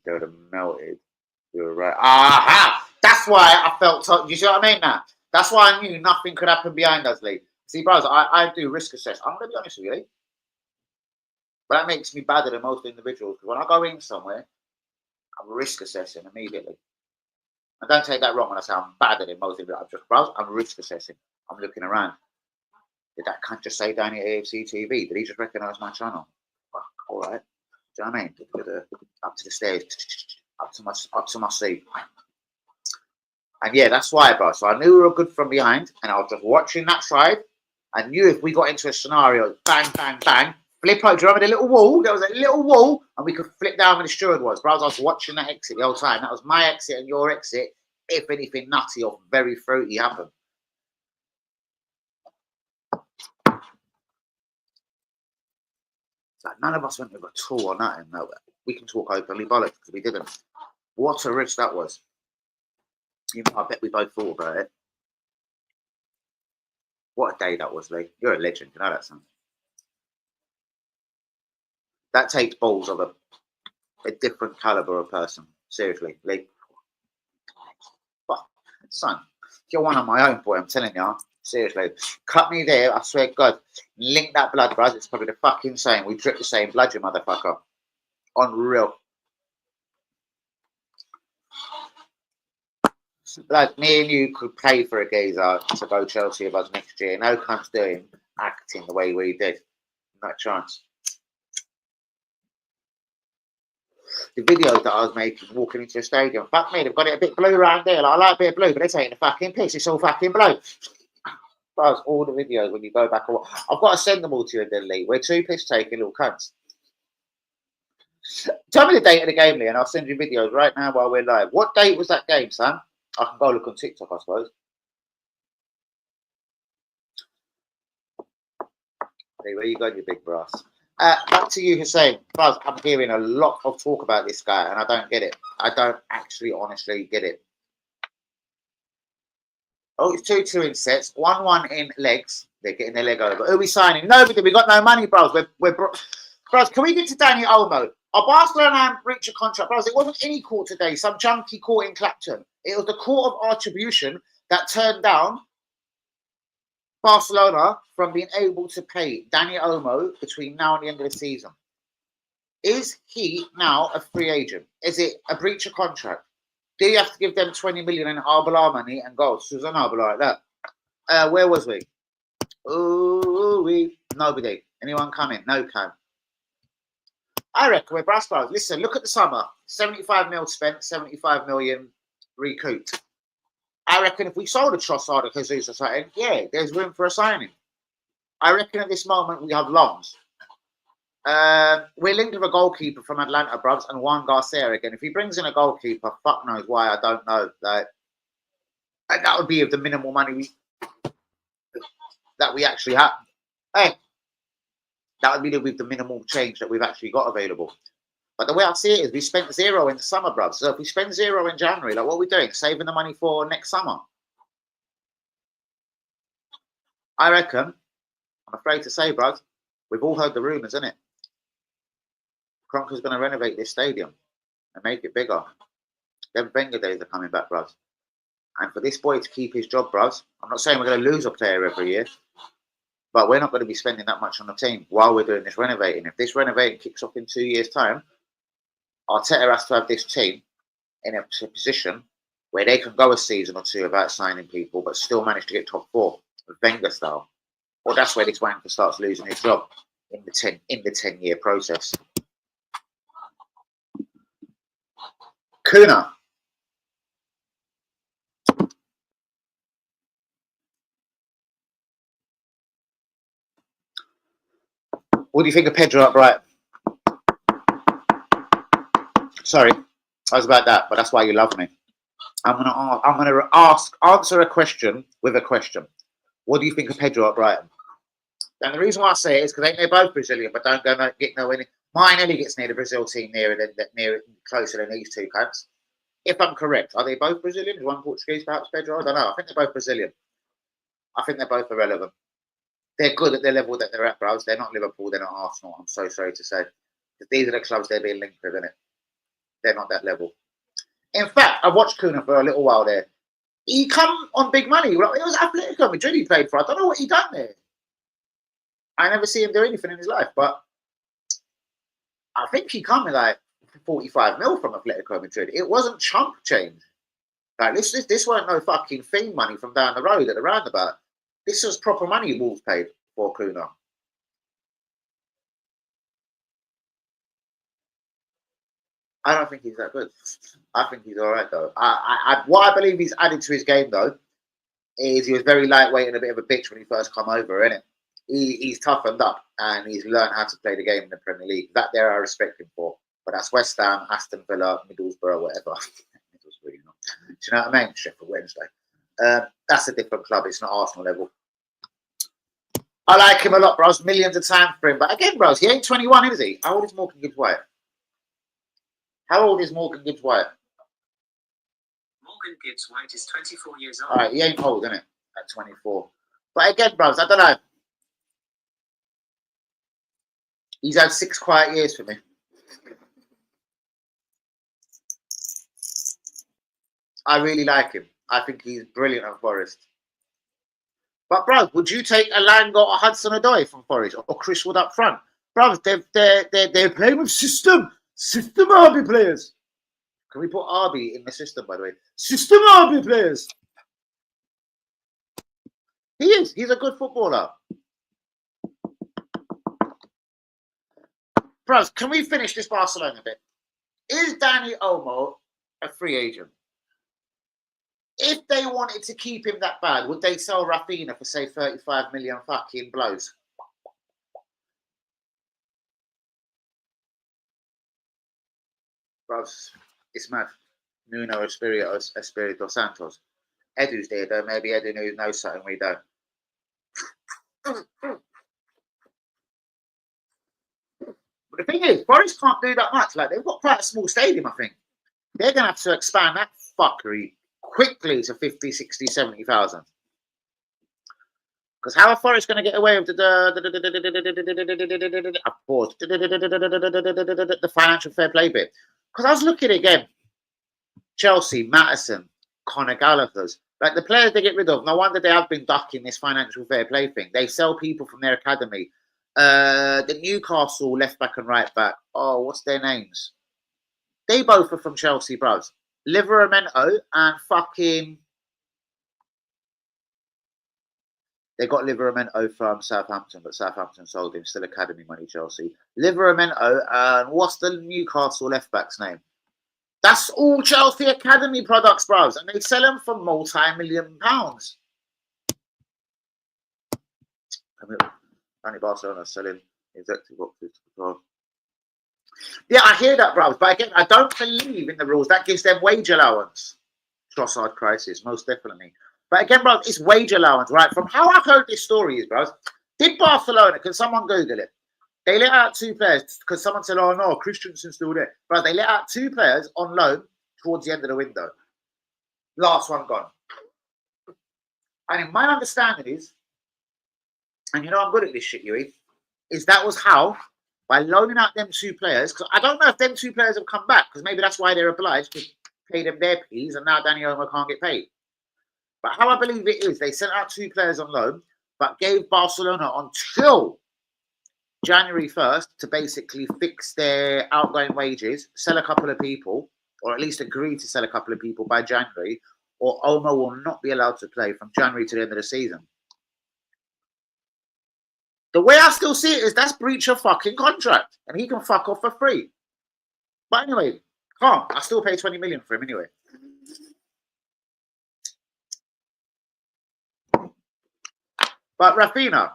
They would have melted. You were right. Aha! That's why I felt. You see what I mean? Now that's why I knew nothing could happen behind us, Lee. See, bros, I do risk assess. I'm gonna be honest with you, Lee. But that makes me badder than most individuals. Because when I go in somewhere, I'm risk assessing immediately. And don't take that wrong when I say I'm badder than most individuals. I'm risk assessing. I'm looking around. Did that cunt just say down at AFC TV? Did he just recognise my channel? Fuck, all right. Do you know what I mean? Up to the stairs, up to my seat. And yeah, that's why, bro. So I knew we were good from behind, and I was just watching that side. I knew if we got into a scenario, bang, bang, bang, flip over. Do you remember the little wall? There was a little wall, and we could flip down where the steward was. Bro, I was watching that exit the whole time. That was my exit and your exit. If anything nutty or very fruity happened. Like none of us went with a tool or nothing. No, we can talk openly, bollocks, because we didn't. What a risk that was. I bet we both thought about it. What a day that was, Lee. You're a legend, you know that, son. That takes balls of a different caliber of person. Seriously, Lee. Fuck, son, you're one of my own, boy. I'm telling you. Seriously, cut me there. I swear to God, link that blood, bro. It's probably the fucking same. We drip the same blood, you motherfucker. Unreal. Like me and you could pay for a geezer to go Chelsea with us next year. No comes doing acting the way we did. No chance. The videos that I was making walking into a stadium, fuck me, they've got it a bit blue around there. Like, I like a bit of blue, but they're taking the fucking piss. It's all fucking blue. Bro, all the videos when you go back. I've got to send them all to you, then, Lee. We're two piss taking little cunts. Tell me the date of the game, Lee, and I'll send you videos right now while we're live. What date was that game, son? I can go look on TikTok, I suppose. Hey, where you going, you big brass? Back to you, Hussein. Buzz, I'm hearing a lot of talk about this guy, and I don't get it. I don't actually, honestly get it. Oh, it's 2-2 in sets, 1-1 in legs. They're getting their leg over. Who are we signing? Nobody. We got no money, bros. Bros, can we get to Dani Olmo? Our Barcelona reach a contract, bros. It wasn't any court today. Some junky court in Clapton. It was the court of attribution that turned down Barcelona from being able to pay Dani Olmo between now and the end of the season. Is he now a free agent? Is it a breach of contract? Do you have to give them 20 million in Arbala money and go Susan Arbala like that? Where was we? Ooh, nobody. Anyone coming? No can. I reckon we're brass bros. Listen, look at the summer. 75 mil spent, 75 million recouped. I reckon if we sold a Trossard or Jesus or something, yeah, there's room for a signing. I reckon at this moment we have loans. We're linked with a goalkeeper from Atlanta, bruvs, and Juan Garcia again. If he brings in a goalkeeper, fuck knows why, I don't know. Like, and that would be of the minimal money that we actually have. Hey, that would be with the minimal change that we've actually got available. But the way I see it is we spent zero in the summer, bruv. So if we spend zero in January, like what are we doing? Saving the money for next summer. I reckon, I'm afraid to say, bruv, we've all heard the rumours, innit? Kroenke's going to renovate this stadium and make it bigger. Them Wenger days are coming back, bruv. And for this boy to keep his job, bruv, I'm not saying we're going to lose a player every year, but we're not going to be spending that much on the team while we're doing this renovating. If this renovating kicks off in 2 years' time, Arteta has to have this team in a position where they can go a season or two without signing people, but still manage to get top four, Wenger style. Well, that's where this wanker starts losing his job in the 10-year process. Kuna. What do you think of Pedro up right? Sorry, I was about that, but that's why you love me. I'm gonna answer a question with a question. What do you think of Pedro up right? And the reason why I say it is because they're both Brazilian, but don't get nowhere. Mine only gets near the Brazil team closer than these two cunts. If I'm correct, are they both Brazilian? Is one Portuguese, perhaps Pedro? I don't know. I think they're both Brazilian. I think they're both irrelevant. They're good at the level that they're at, bros. They're not Liverpool. They're not Arsenal. I'm so sorry to say. Because these are the clubs they're being linked with, innit? they're not that level. In fact, I watched Kuna for a little while there. He come on big money. It was Atletico Madrid he played for. I don't know what he done there. I never see him do anything in his life, but I think he come with like 45 mil from Atletico Madrid. It wasn't chump change. Like this weren't no fucking fee money from down the road at the roundabout. This was proper money Wolves paid for Kuna. I don't think he's that good. I think he's all right though. What I believe he's added to his game though is he was very lightweight and a bit of a bitch when he first come over, innit? He's toughened up and he's learned how to play the game in the Premier League. That there I respect him for. But that's West Ham, Aston Villa, Middlesbrough, whatever. Middlesbrough, you know. Do you know what I mean? Sheffield Wednesday. That's a different club. It's not Arsenal level. I like him a lot, bros. Millions of times for him. But again, bros, he ain't 21, is he? How old is Morgan Gibbs-White? How old is Morgan Gibbs-White? Morgan Gibbs-White is 24 years old. All right, he ain't old, isn't it? At 24. But again, bros, I don't know. He's had 6 quiet years for me. I really like him. I think he's brilliant at Forest. But, bro, would you take a Lango or Hudson-Odoi from Forest or Chris Wood up front? Bro, they're playing with system RB players. Can we put RB in the system, by the way? System RB players. He is. He's a good footballer. Bros, can we finish this Barcelona bit? Is Dani Olmo a free agent? If they wanted to keep him that bad, would they sell Rafinha for, say, 35 million fucking blows? Bros, it's mad. Nuno Espirito Santos. Edu's there, though. Maybe Edu knows something we don't. But the thing is, Forest can't do that much. Like, they've got quite a small stadium, I think. They're going to have to expand that fuckery quickly to 50, 60, 70,000. Because how are Forest going to get away with the financial fair play bit? Because I was looking again. Chelsea, Maddison, Conor Gallagher's. Like the players they get rid of, no wonder they have been ducking this financial fair play thing. They sell people from their academy. The Newcastle left back and right back. Oh, what's their names? They both are from Chelsea, bros. Livramento and fucking... They got Livramento from Southampton, but Southampton sold him. Still academy money, Chelsea. Livramento and what's the Newcastle left back's name? That's all Chelsea academy products, bros. And they sell them for multi-million pounds. Only Barcelona selling executive boxes to the Yeah, I hear that, bros. But again, I don't believe in the rules. That gives them wage allowance. Trossard crisis, most definitely. But again, bro, it's wage allowance, right? From how I heard this story is, bro, did Barcelona, can someone Google it? They let out 2 players because someone said, oh, no, Christensen's still there. But they let out 2 players on loan towards the end of the window. Last one gone. And in my understanding is, and you know I'm good at this shit, Yui, is that was how, by loaning out them 2 players, because I don't know if them 2 players have come back, because maybe that's why they're obliged to pay them their fees, and now Dani Olmo can't get paid. But how I believe it is, they sent out 2 players on loan, but gave Barcelona until January 1st to basically fix their outgoing wages, sell a couple of people, or at least agree to sell a couple of people by January, or Olmo will not be allowed to play from January to the end of the season. The way I still see it is that's breach of fucking contract, and he can fuck off for free. But anyway, calm. I still pay 20 million for him anyway. But Rafinha,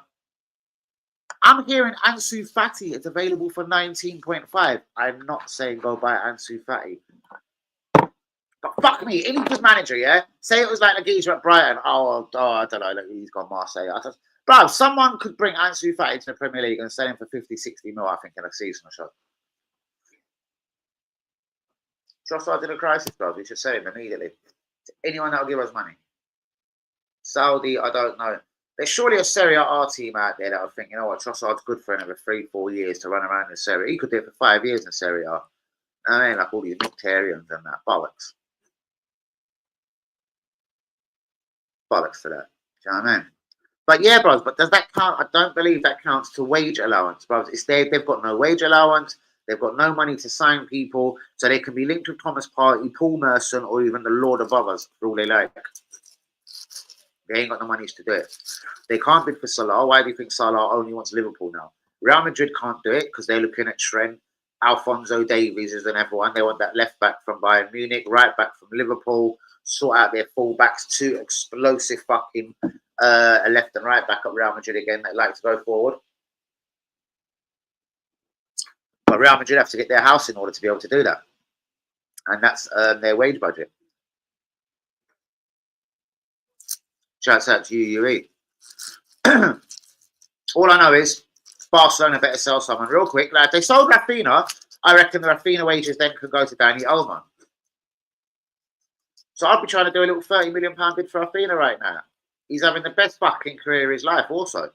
I'm hearing Ansu Fati is available for 19.5. I'm not saying go buy Ansu Fati. But fuck me, if he was manager, yeah? Say it was like a geezer at Brighton. Oh, I don't know, he's gone Marseille. Bro, someone could bring Ansu Fati to the Premier League and sell him for 50, 60 mil, I think, in a season or so. Trossard in a crisis, bro. We should sell him immediately. To anyone that'll give us money. Saudi, I don't know. There's surely a Serie A team out there that will think, you know what, Trossard's good for another 3-4 years to run around in Serie A. He could do it for 5 years in Serie A. I mean, like all these Nectarians and that. Bollocks. Bollocks to that. Do you know what I mean? But yeah, bros, but does that count? I don't believe that counts to wage allowance, bros. It's they've got no wage allowance. They've got no money to sign people, so they can be linked with Thomas Partey, Paul Merson, or even the Lord above us for all they like. They ain't got the money to do it. They can't bid for Salah. Why do you think Salah only wants Liverpool now? Real Madrid can't do it because they're looking at Trent, Alphonso Davies and everyone. They want that left back from Bayern Munich, right back from Liverpool, sort out their full backs, two explosive fucking left and right back up Real Madrid again that like to go forward. But Real Madrid have to get their house in order to be able to do that. And that's their wage budget. Shouts out to you, UE. All I know is Barcelona better sell someone real quick. Like, if they sold Rafinha, I reckon the Rafinha wages then could go to Danny Olmo. So I'd be trying to do a little £30 million bid for Rafinha right now. He's having the best fucking career of his life also.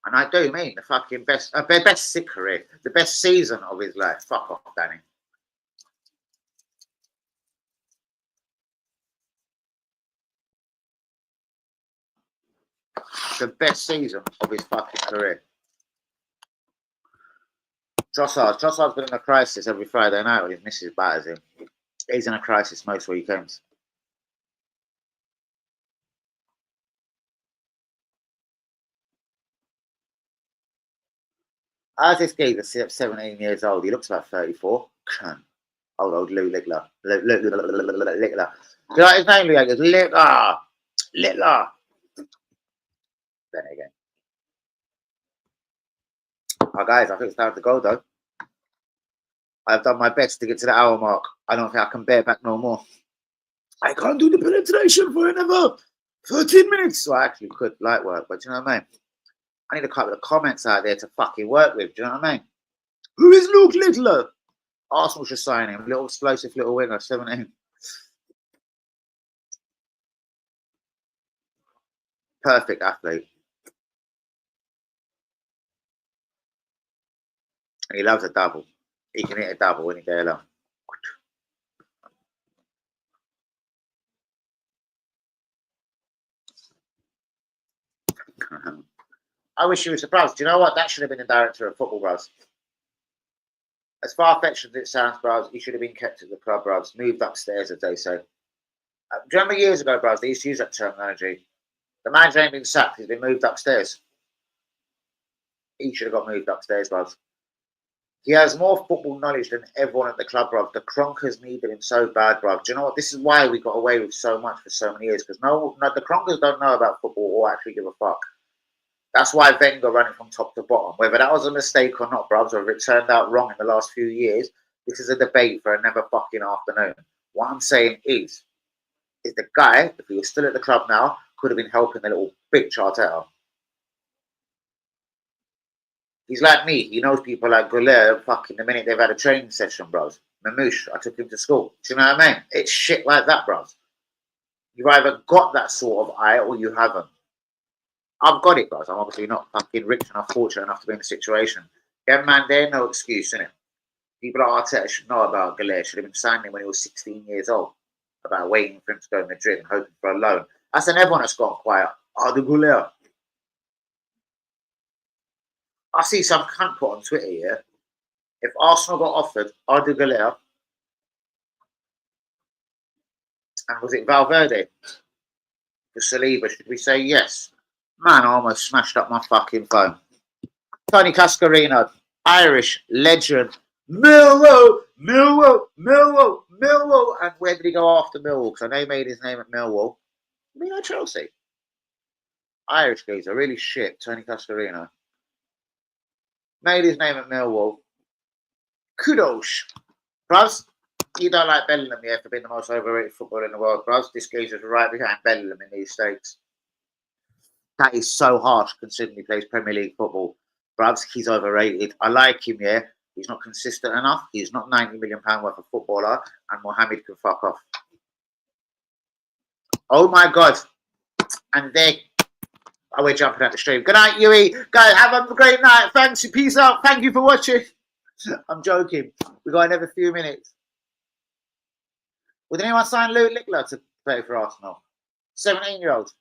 And I do mean the fucking best sick career, the best season of his life. Fuck off, Danny. The best season of his fucking career. Trossard's been in a crisis every Friday night when his missus batters him. He's in a crisis most weekends. As this geezer, 17 years old, he looks about 34. Old Lou Littler. Littler. Do you like his name, Lou? He goes, Littler. Then again. Oh, guys, I think it's time to go, though. I've done my best to get to the hour mark. I don't think I can bear back no more. I can't do the penetration for another 13 minutes. So I actually could light work, but do you know what I mean? I need a couple of comments out there to fucking work with. Do you know what I mean? Who is Luke Littler? Arsenal should sign him. Little explosive little winger, 17. Perfect athlete. And he loves a double. He can hit a double any day alone. I wish you were surprised. Do you know what? That should have been the director of football, bros. As far-fetched as it sounds, bros, he should have been kept at the club, bros. Moved upstairs, as they say. Do you remember years ago, bros, they used to use that terminology? The manager ain't been sacked. He's been moved upstairs. He should have got moved upstairs, bros. He has more football knowledge than everyone at the club, bro. The Kronkers needed him so bad, bro. Do you know what? This is why we got away with so much for so many years. Because the Kronkers don't know about football or actually give a fuck. That's why Wenger ran it from top to bottom. Whether that was a mistake or not, bro, or if it turned out wrong in the last few years, this is a debate for another fucking afternoon. What I'm saying is the guy, if he was still at the club now, could have been helping the little bitch Arteta. He's like me. He knows people like Goulet fucking the minute they've had a training session, bros. Mamouche, I took him to school. Do you know what I mean? It's shit like that, bros. You've either got that sort of eye or you haven't. I've got it, bros. I'm obviously not fucking rich enough, fortunate enough to be in the situation. Yeah, man, there's no excuse, innit? People like Arteta should know about Goulet. Should have been signing when he was 16 years old. About waiting for him to go to Madrid and hoping for a loan. That's an everyone that's gone quiet. Oh, the Goulet. I see some cunt put on Twitter here. If Arsenal got offered Arda Güler and was it Valverde for Saliba, should we say yes? Man, I almost smashed up my fucking phone. Tony Cascarino, Irish legend. Millwall. And where did he go after Millwall? Because I know he made his name at Millwall. You know Chelsea. Irish geezer, really shit. Tony Cascarino. Made his name at Millwall. Kudos. Bros, you don't like Bellingham yet for being the most overrated footballer in the world, bros. This geezer's right behind Bellingham in these states. That is so harsh considering he plays Premier League football. Bros, he's overrated. I like him, yeah. He's not consistent enough. He's not £90 million worth of footballer. And Mohamed can fuck off. Oh my God. And there Oh, we're jumping out the stream. Good night, Yui. Guys, have a great night. Thanks. Peace out. Thank you for watching. I'm joking. We got another few minutes. Would anyone sign Lou Lickler to play for Arsenal? 17-year-old.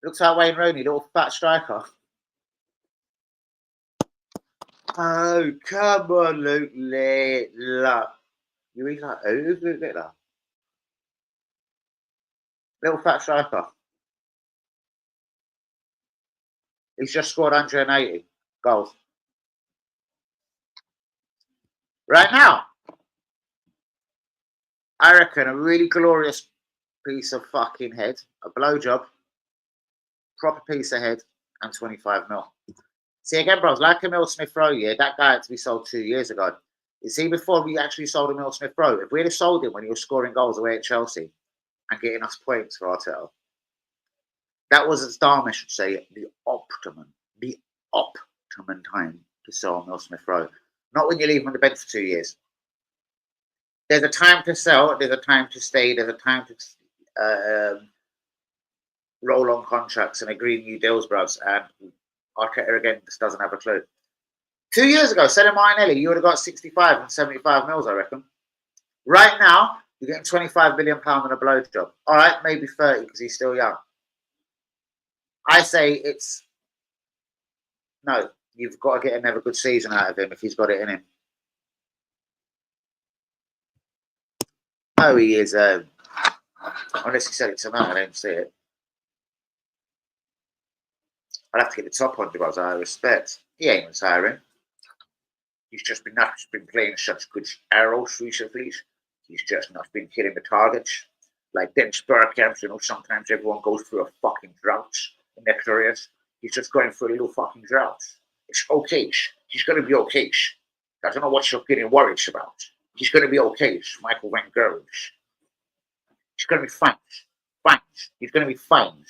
Looks like Wayne Rooney, little fat striker. Oh, come on, Luke Littler. You read like, who's Luke Littler? Little fat striker. He's just scored 180 goals. Right now, I reckon a really glorious piece of fucking head, a blowjob, proper piece of head, and 25 mil. See, again, bros, like Emil Smith Rowe, yeah, that guy had to be sold 2 years ago. You see, before we actually sold Emil Smith Rowe, if we'd have sold him when he was scoring goals away at Chelsea and getting us points for Arteta, that was, as Dharma should say, the optimum time to sell Emil Smith Rowe. Not when you leave him on the bench for 2 years. There's a time to sell, there's a time to stay, there's a time to roll on contracts and agree new deals, bros. And Arteta, again, just doesn't have a clue. 2 years ago, Seth Martinelli, you would have got 65 and 75 mils, I reckon. Right now, you're getting £25 million on a blowjob. All right, maybe 30 because he's still young. I say it's... No, you've got to get another good season out of him if he's got it in him. Oh, he is... unless he said it tonight, I didn't see it. I'd have to get the top on because I respect. He ain't retiring. He's just been playing such good arrows recently. He's just not been hitting the targets. Like Dennis Bergkamp, you know, sometimes everyone goes through a fucking drought in their careers. He's just going through a little fucking drought. It's okay. He's going to be okay. I don't know what you're getting worried about. He's going to be okay. Michael Van Gerwen. He's going to be fine. Fine. He's going to be fine.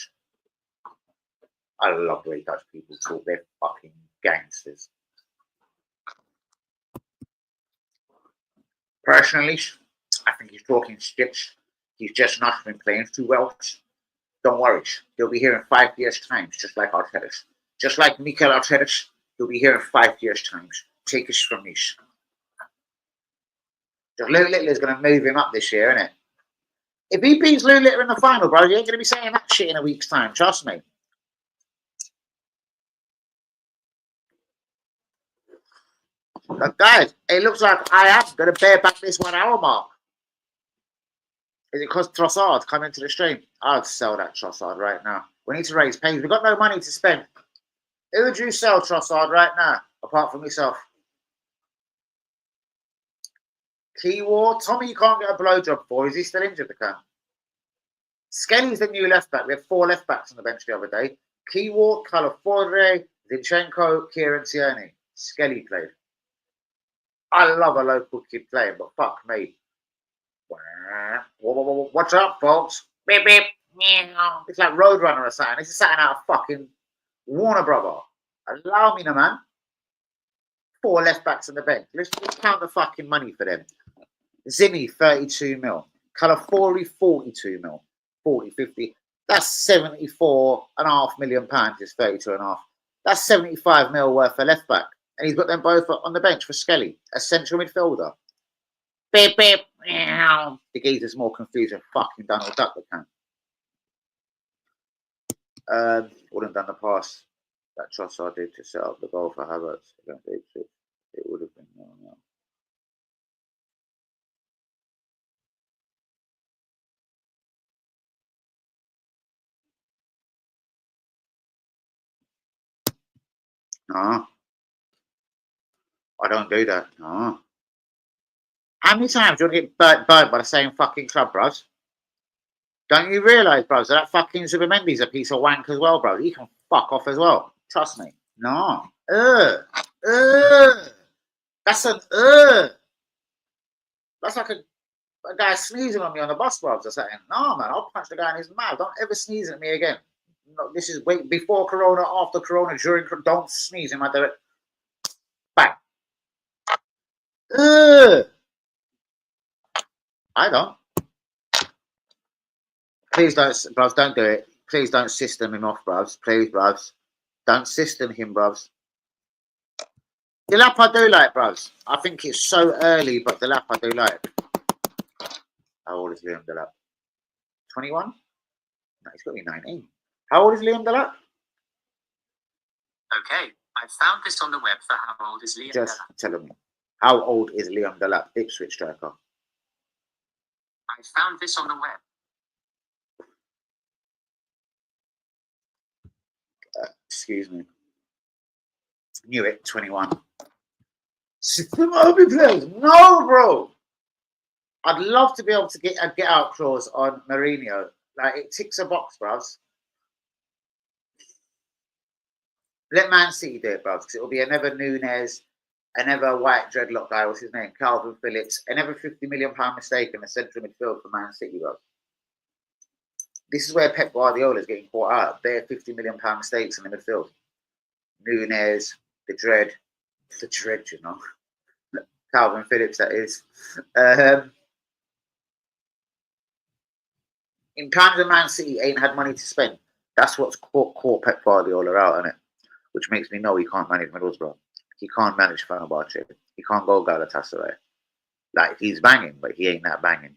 I love the way Dutch people talk. They're fucking gangsters. Personally, I think he's talking shit. He's just not been playing too well. Don't worry. He'll be here in 5 years' time, just like Arteta. Just like Mikel Arteta, he'll be here in 5 years' time. Take us from me. Lou Littler's going to move him up this year, isn't it? If he beats Lou Littler in the final, bro, you ain't going to be saying that shit in a week's time. Trust me. But guys, it looks like I am going to bear back this 1 hour mark. Is it because Trossard come into the stream? I'd sell that Trossard right now. We need to raise pays. We've got no money to spend. Who would you sell Trossard right now, apart from yourself? Key War? Tommy, you can't get a blowjob for. Is he still injured, the cunt? Skelly's the new left back. We had 4 left backs on the bench the other day. Key War, Calafordre, Zinchenko, Kieran Tierney. Skelly played. I love a local kid playing, but fuck me. What's up, folks? Beep, beep. It's like Roadrunner or something. This is something out of fucking Warner Brother. Allow me, no, man. 4 left backs on the bench. Let's count the fucking money for them. Zinni, 32 mil. Calafori, 42 mil. 40, 50. That's £74.5 million. Is 32.5. That's 75 mil worth of left back. And he's got them both on the bench for Skelly, a central midfielder. Beep, beep. The geezer's more confused than fucking Donald Duck, the cunt. Wouldn't have done the pass that Trossard did to set up the goal for Havertz. It would have been no. No. I don't do that. No. How many times do you want to get burnt by the same fucking club, bros? Don't you realise, bros, that fucking Zubimendi's a piece of wank as well, bro? He can fuck off as well. Trust me. No. That's an That's like a guy sneezing on me on the bus, bros, or something. No, man, I'll punch the guy in his mouth. Don't ever sneeze at me again. No, this is before Corona, after Corona, during. Don't sneeze in my direction. Bang. I don't. Please don't, bros, don't do it. Please don't system him off, bruvs. Please, bruvs. Don't system him, bruvs. The lap I do like, bruvs. I think it's so early, but the lap I do like. How old is Liam Delap? 21? No, he's got to be 19. How old is Liam Delap? Okay, I found this on the web for how old is Liam Just Delap. tell me. How old is Liam Delap, Ipswich striker? I found this on the web. Excuse me. Knew it, 21. System Obi players. No, bro. I'd love to be able to get a get out clause on Mourinho. Like, it ticks a box, bruvs. Let Man City do it, bruvs, because it'll be another Nunes, another white dreadlock guy, what's his name? Calvin Phillips, another £50 million mistake in the central midfield for Man City, bro. This is where Pep Guardiola is getting caught out. Bare £50 million mistakes in the midfield. Nunes, the dread, you know. Calvin Phillips, that is. In times of Man City ain't had money to spend. That's what's caught Pep Guardiola out, isn't it? Which makes me know he can't manage Middlesbrough. He can't manage Fenerbahce. He can't go Galatasaray. Like, he's banging, but he ain't that banging.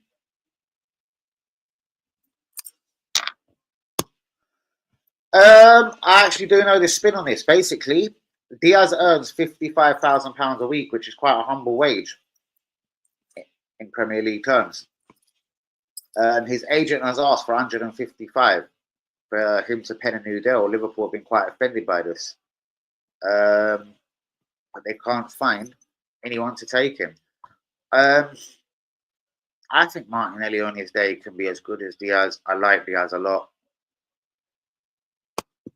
I actually do know the spin on this. Basically, Diaz earns £55,000 a week, which is quite a humble wage in Premier League terms. His agent has asked for 155 for him to pen a new deal. Liverpool have been quite offended by this, but they can't find anyone to take him. I think Martinelli on his day can be as good as Diaz. I like Diaz a lot.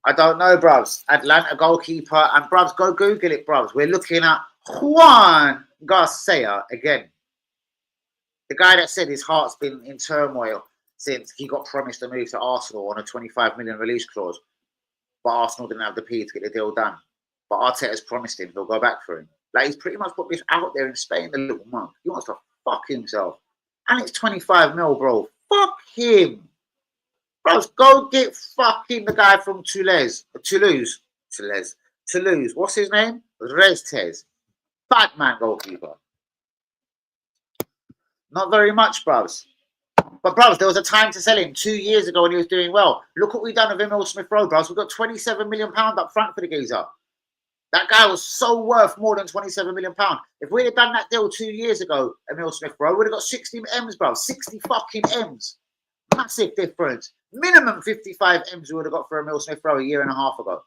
I don't know, bruvs. Atlanta goalkeeper. And, bruvs, go Google it, bruvs. We're looking at Juan Garcia again. The guy that said his heart's been in turmoil since he got promised a move to Arsenal on a 25 million release clause. But Arsenal didn't have the P to get the deal done. But Arteta's promised him he'll go back for him. Like, he's pretty much put this out there in Spain, the little monk. He wants to fuck himself. And it's 25 mil, bro. Fuck him. Bros, go get fucking the guy from Toulouse. What's his name? Reztez. Batman goalkeeper. Not very much, bros. But, bros, there was a time to sell him 2 years ago when he was doing well. Look what we've done with Emil Smith Rowe, bros. We've got £27 million up front for the geezer. That guy was so worth more than £27 million. If we'd have done that deal 2 years ago, Emil Smith Rowe, we'd have got 60 M's, bro. 60 fucking M's. Massive difference. Minimum 55 M's we would have got for Emil Smith Rowe a year and a half ago.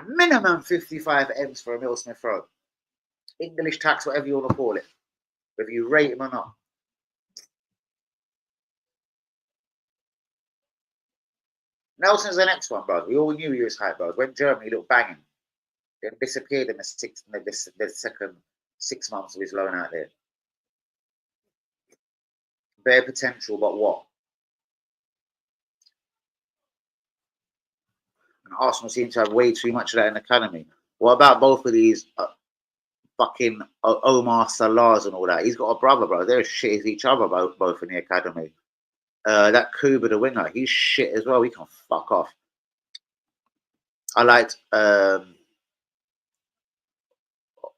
Minimum 55 M's for Emil Smith Rowe. English tax, whatever you want to call it. Whether you rate him or not. Nelson's the next one, bro. We all knew he was hype, bro. Went Germany, looked banging. Then disappeared in the second 6 months of his loan out there. Bare potential, but what? And Arsenal seem to have way too much of that in the academy. What about both of these fucking Omar Salahs and all that? He's got a brother, bro. They're shit as each other, both in the academy. That Kuba, the winger, he's shit as well. He can fuck off. I liked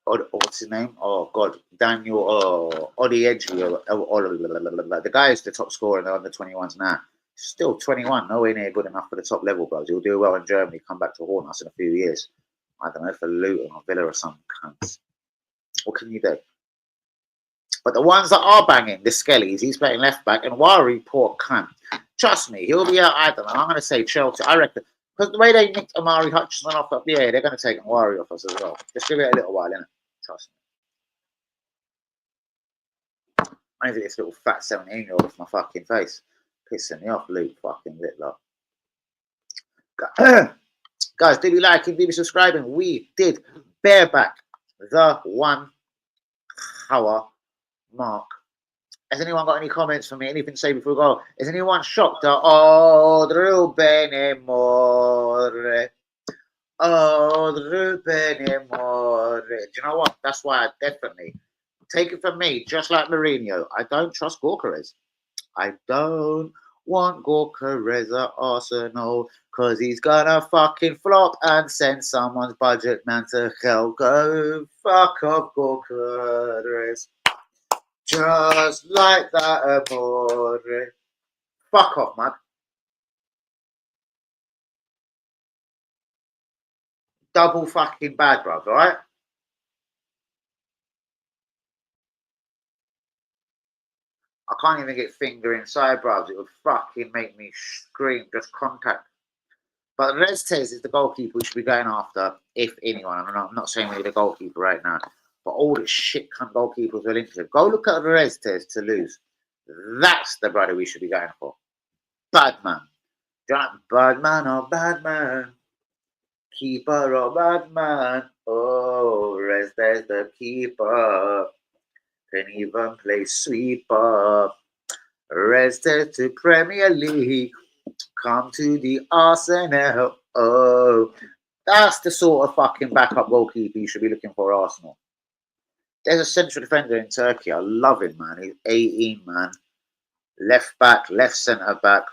what's his name? Oh God, Daniel Odieji. The guy is the top scorer in the under 21s now. Still 21, nowhere near good enough for the top level, bro. He'll do well in Germany. Come back to haunt us in a few years. I don't know, for Luton or Villa or some cunts. What can you do? But the ones that are banging, the Skellies, he's playing left back, and Wari, poor cunt. Trust me, he'll be out. I don't know. I'm going to say Chelsea. I reckon. Because the way they nicked Amari Hutchinson off, yeah, they're going to take Wari off us as well. Just give it a little while, innit? Trust me. I need to get this little fat 17-year-old off my fucking face. Pissing me off, Luke fucking Litlock. Guys, did we like it? Did we subscribing? We did. Bareback the 1 hour mark. Has anyone got any comments for me? Anything to say before we go? Is anyone shocked at Ruben Amore? Ruben Amore. Do you know what? That's why I definitely take it from me, just like Mourinho. I don't trust Gorkarez. I don't want Gorka at Arsenal, cause he's gonna fucking flop and send someone's budget man to hell. Go fuck off, Gorka. Just like that, amore. Fuck off, man. Double fucking bad, bro, alright? I can't even get finger inside, bro. It would fucking make me scream. Just contact. But Reztez is the goalkeeper we should be going after, if anyone. I'm not saying we need a goalkeeper right now, but all the shit cunt goalkeepers we're linked to. Go look at Reztez to lose. That's the brother we should be going for. Bad man. Bad man or bad man. Keeper or bad man. Oh, Reztez the keeper. Can even play sweeper. Reztez to Premier League. Come to the Arsenal. Oh, that's the sort of fucking backup goalkeeper you should be looking for, Arsenal. There's a central defender in Turkey. I love him, man. He's 18, man. Left back, left centre back.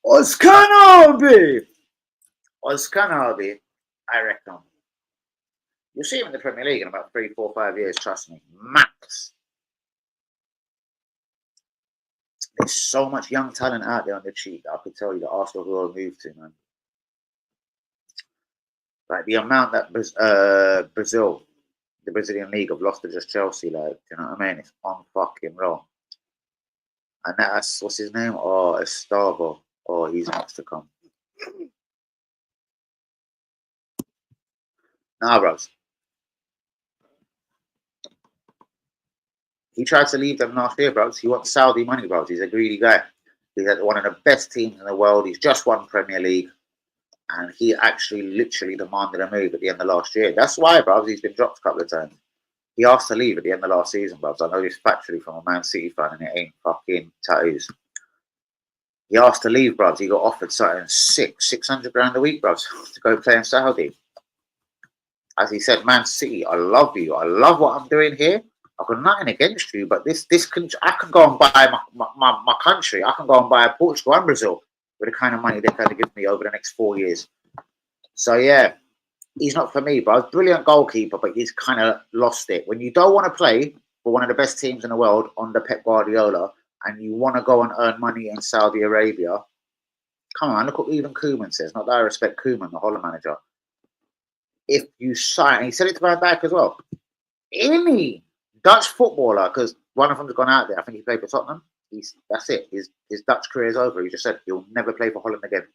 Özkan abi. I reckon. You'll see him in the Premier League in about 3, 4, 5 years, trust me. Max. There's so much young talent out there on the cheap that I could tell you that Arsenal will move to, man. Like the amount that Brazil, the Brazilian league, have lost to just Chelsea, like, you know what I mean? It's on fucking roll. And that's, what's his name? Oh, Estavo. Oh, he's next to come. Nah, bros. He tried to leave them last year, bros. He wants Saudi money, bros. He's a greedy guy. He's at one of the best teams in the world. He's just won Premier League. And he actually literally demanded a move at the end of last year. That's why, bros, he's been dropped a couple of times. He asked to leave at the end of last season, bros. I know this factually from a Man City fan, and it ain't fucking tattoos. He asked to leave, bros. He got offered something 600 grand a week, bros, to go play in Saudi. As he said, Man City, I love you. I love what I'm doing here. I've got nothing against you, but this country, I can go and buy my country. I can go and buy Portugal and Brazil with the kind of money they're going to give me over the next 4 years. So, yeah, he's not for me, bro. Brilliant goalkeeper, but he's kind of lost it. When you don't want to play for one of the best teams in the world under Pep Guardiola and you want to go and earn money in Saudi Arabia, come on, look what even Koeman says. Not that I respect Koeman, the Holland manager. If you sign, he said it to my back as well, any Dutch footballer, because one of them's gone out there, I think he played for Tottenham. That's it. His Dutch career is over. He just said he'll never play for Holland again.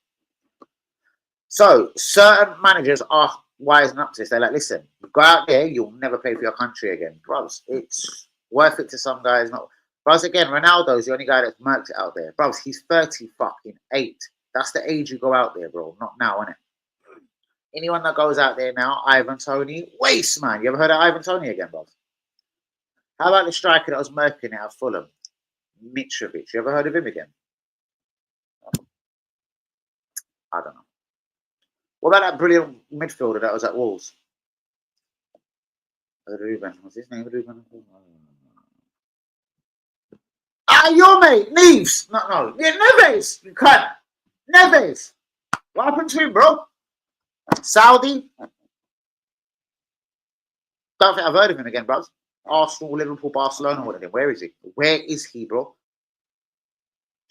So certain managers are wising up to this. They're like, listen, go out there, you'll never play for your country again. Bros, it's worth it to some guys. Not bros, again, Ronaldo's the only guy that's marked it out there. Bros, he's 38. That's the age you go out there, bro. Not now, innit? Anyone that goes out there now, Ivan Toney, waste, man. You ever heard of Ivan Toney again, bros? How about the striker that was murking it at Fulham? Mitrovic. You ever heard of him again? I don't know. What about that brilliant midfielder that was at Wolves? Ruben. What's his name? Ruben? Ah, your mate, Neves. No. Yeah, Neves. You can't. Neves. What happened to him, bro? Saudi? Don't think I've heard of him again, bros. Arsenal, Liverpool, Barcelona, what are they? Where is he? Where is he, bro?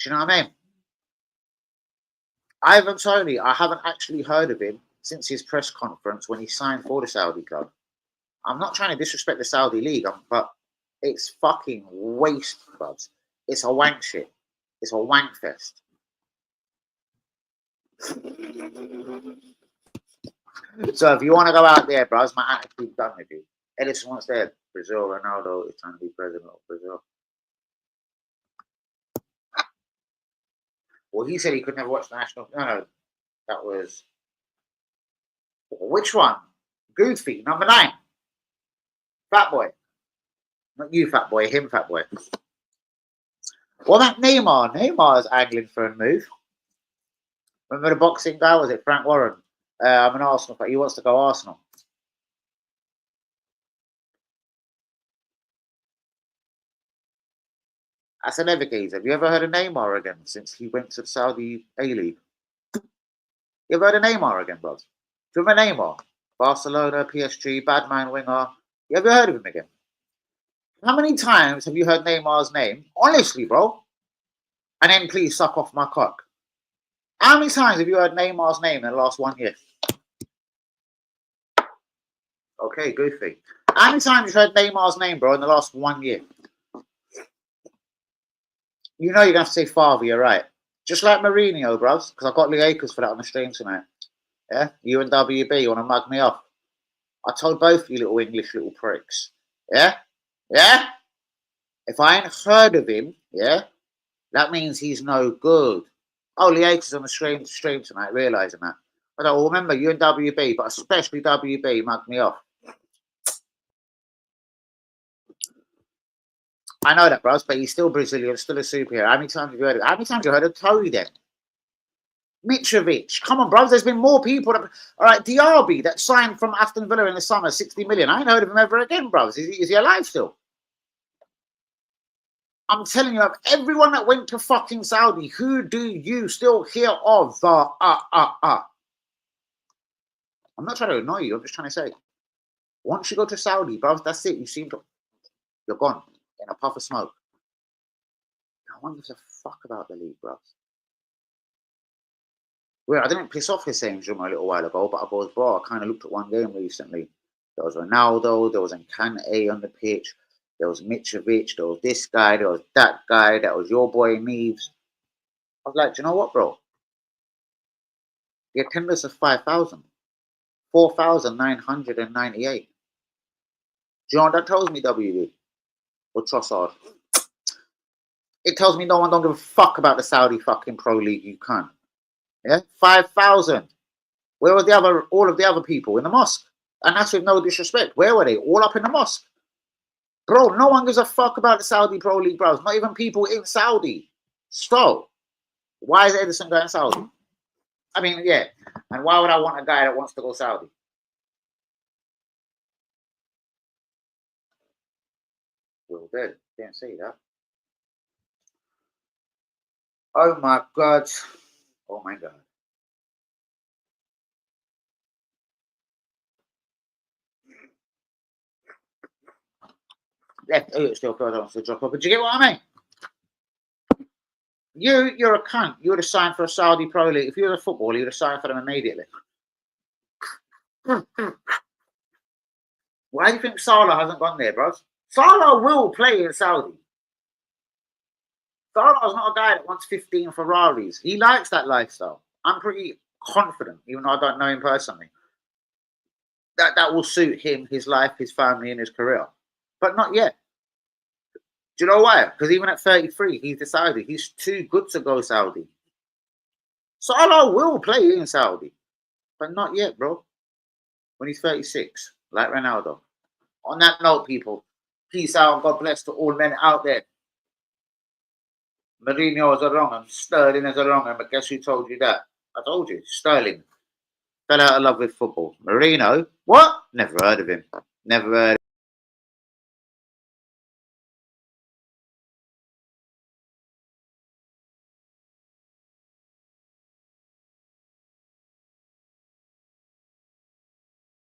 Do you know what I mean? Ivan Toney, I haven't actually heard of him since his press conference when he signed for the Saudi club. I'm not trying to disrespect the Saudi league, but it's fucking waste, bros. It's a wank shit. It's a wank fest. So if you want to go out there, bros, my attitude's done with you. Edison wants there. Brazil, Ronaldo is trying to be president of Brazil. Well, he said he could never watch the national. No, that was which one? Goofy, number 9. Fat boy. Not you, fat boy. Him, fat boy. Well, that Neymar. Neymar's angling for a move. Remember the boxing guy? Was it Frank Warren? I'm an Arsenal fan. He wants to go Arsenal. That's another geezer. Have you ever heard of Neymar again since he went to the Saudi A-League? You ever heard of Neymar again, bros? Do you remember Neymar? Barcelona, PSG, bad man winger. You ever heard of him again? How many times have you heard Neymar's name? Honestly, bro. And then please suck off my cock. How many times have you heard Neymar's name in the last 1 year? Okay, goofy. How many times have you heard Neymar's name, bro, in the last 1 year? You know you're going to have to say father, you're right. Just like Mourinho, bros, because I got Lee Akers for that on the stream tonight. Yeah? You and WB, you want to mug me off? I told both you little English little pricks. Yeah? Yeah? If I ain't heard of him, yeah, that means he's no good. Oh, Lee Akers on the stream tonight, realising that. I don't remember you and WB, but especially WB mugged me off. I know that, bros, but he's still Brazilian, still a superhero. How many times have you heard of it? How many times have you heard of Tory then? Mitrovic. Come on, bros. There's been more people. All right, Diaby that signed from Aston Villa in the summer, 60 million. I ain't heard of him ever again, bros. Is he alive still? I'm telling you, of everyone that went to fucking Saudi, who do you still hear of? I'm not trying to annoy you. I'm just trying to say, once you go to Saudi, bros, that's it. You're gone in a puff of smoke. No one gives a fuck about the league, bros. Well, I didn't piss off Hussein Juma a little while ago, but I goes, bro, I kind of looked at one game recently. There was Ronaldo, there was Nkante on the pitch, there was Mitrovic, there was this guy, there was that guy, that was your boy Neves. I was like, do you know what, bro? The attendance of 5,000. 4,998. Do you know what that tells me, WD? Or Trossard? It tells me no one don't give a fuck about the Saudi fucking Pro League, you can't. Yeah, 5,000. Where were all of the other people in the mosque? And that's with no disrespect. Where were they? All up in the mosque. Bro, no one gives a fuck about the Saudi Pro League, bros. Not even people in Saudi. So, why is Edison going Saudi? I mean, yeah. And why would I want a guy that wants to go Saudi? Well, good. Didn't see that. Oh my God. Oh my God. It still further wants to drop off. But do you get what I mean? You're a cunt. You would have signed for a Saudi Pro League. If you were a footballer, you would have signed for them immediately. Why do you think Salah hasn't gone there, bros? Salah will play in Saudi. Salah's not a guy that wants 15 Ferraris. He likes that lifestyle. I'm pretty confident, even though I don't know him personally, that will suit him, his life, his family, and his career. But not yet. Do you know why? Because even at 33, he's decided he's too good to go Saudi. Salah will play in Saudi, but not yet, bro. When he's 36, like Ronaldo. On that note, people, peace out. God bless to all men out there. Mourinho is a wrong and Sterling is a wrong and but guess who told you that? I told you, Sterling fell out of love with football. Mourinho, what? Never heard of him. Never heard.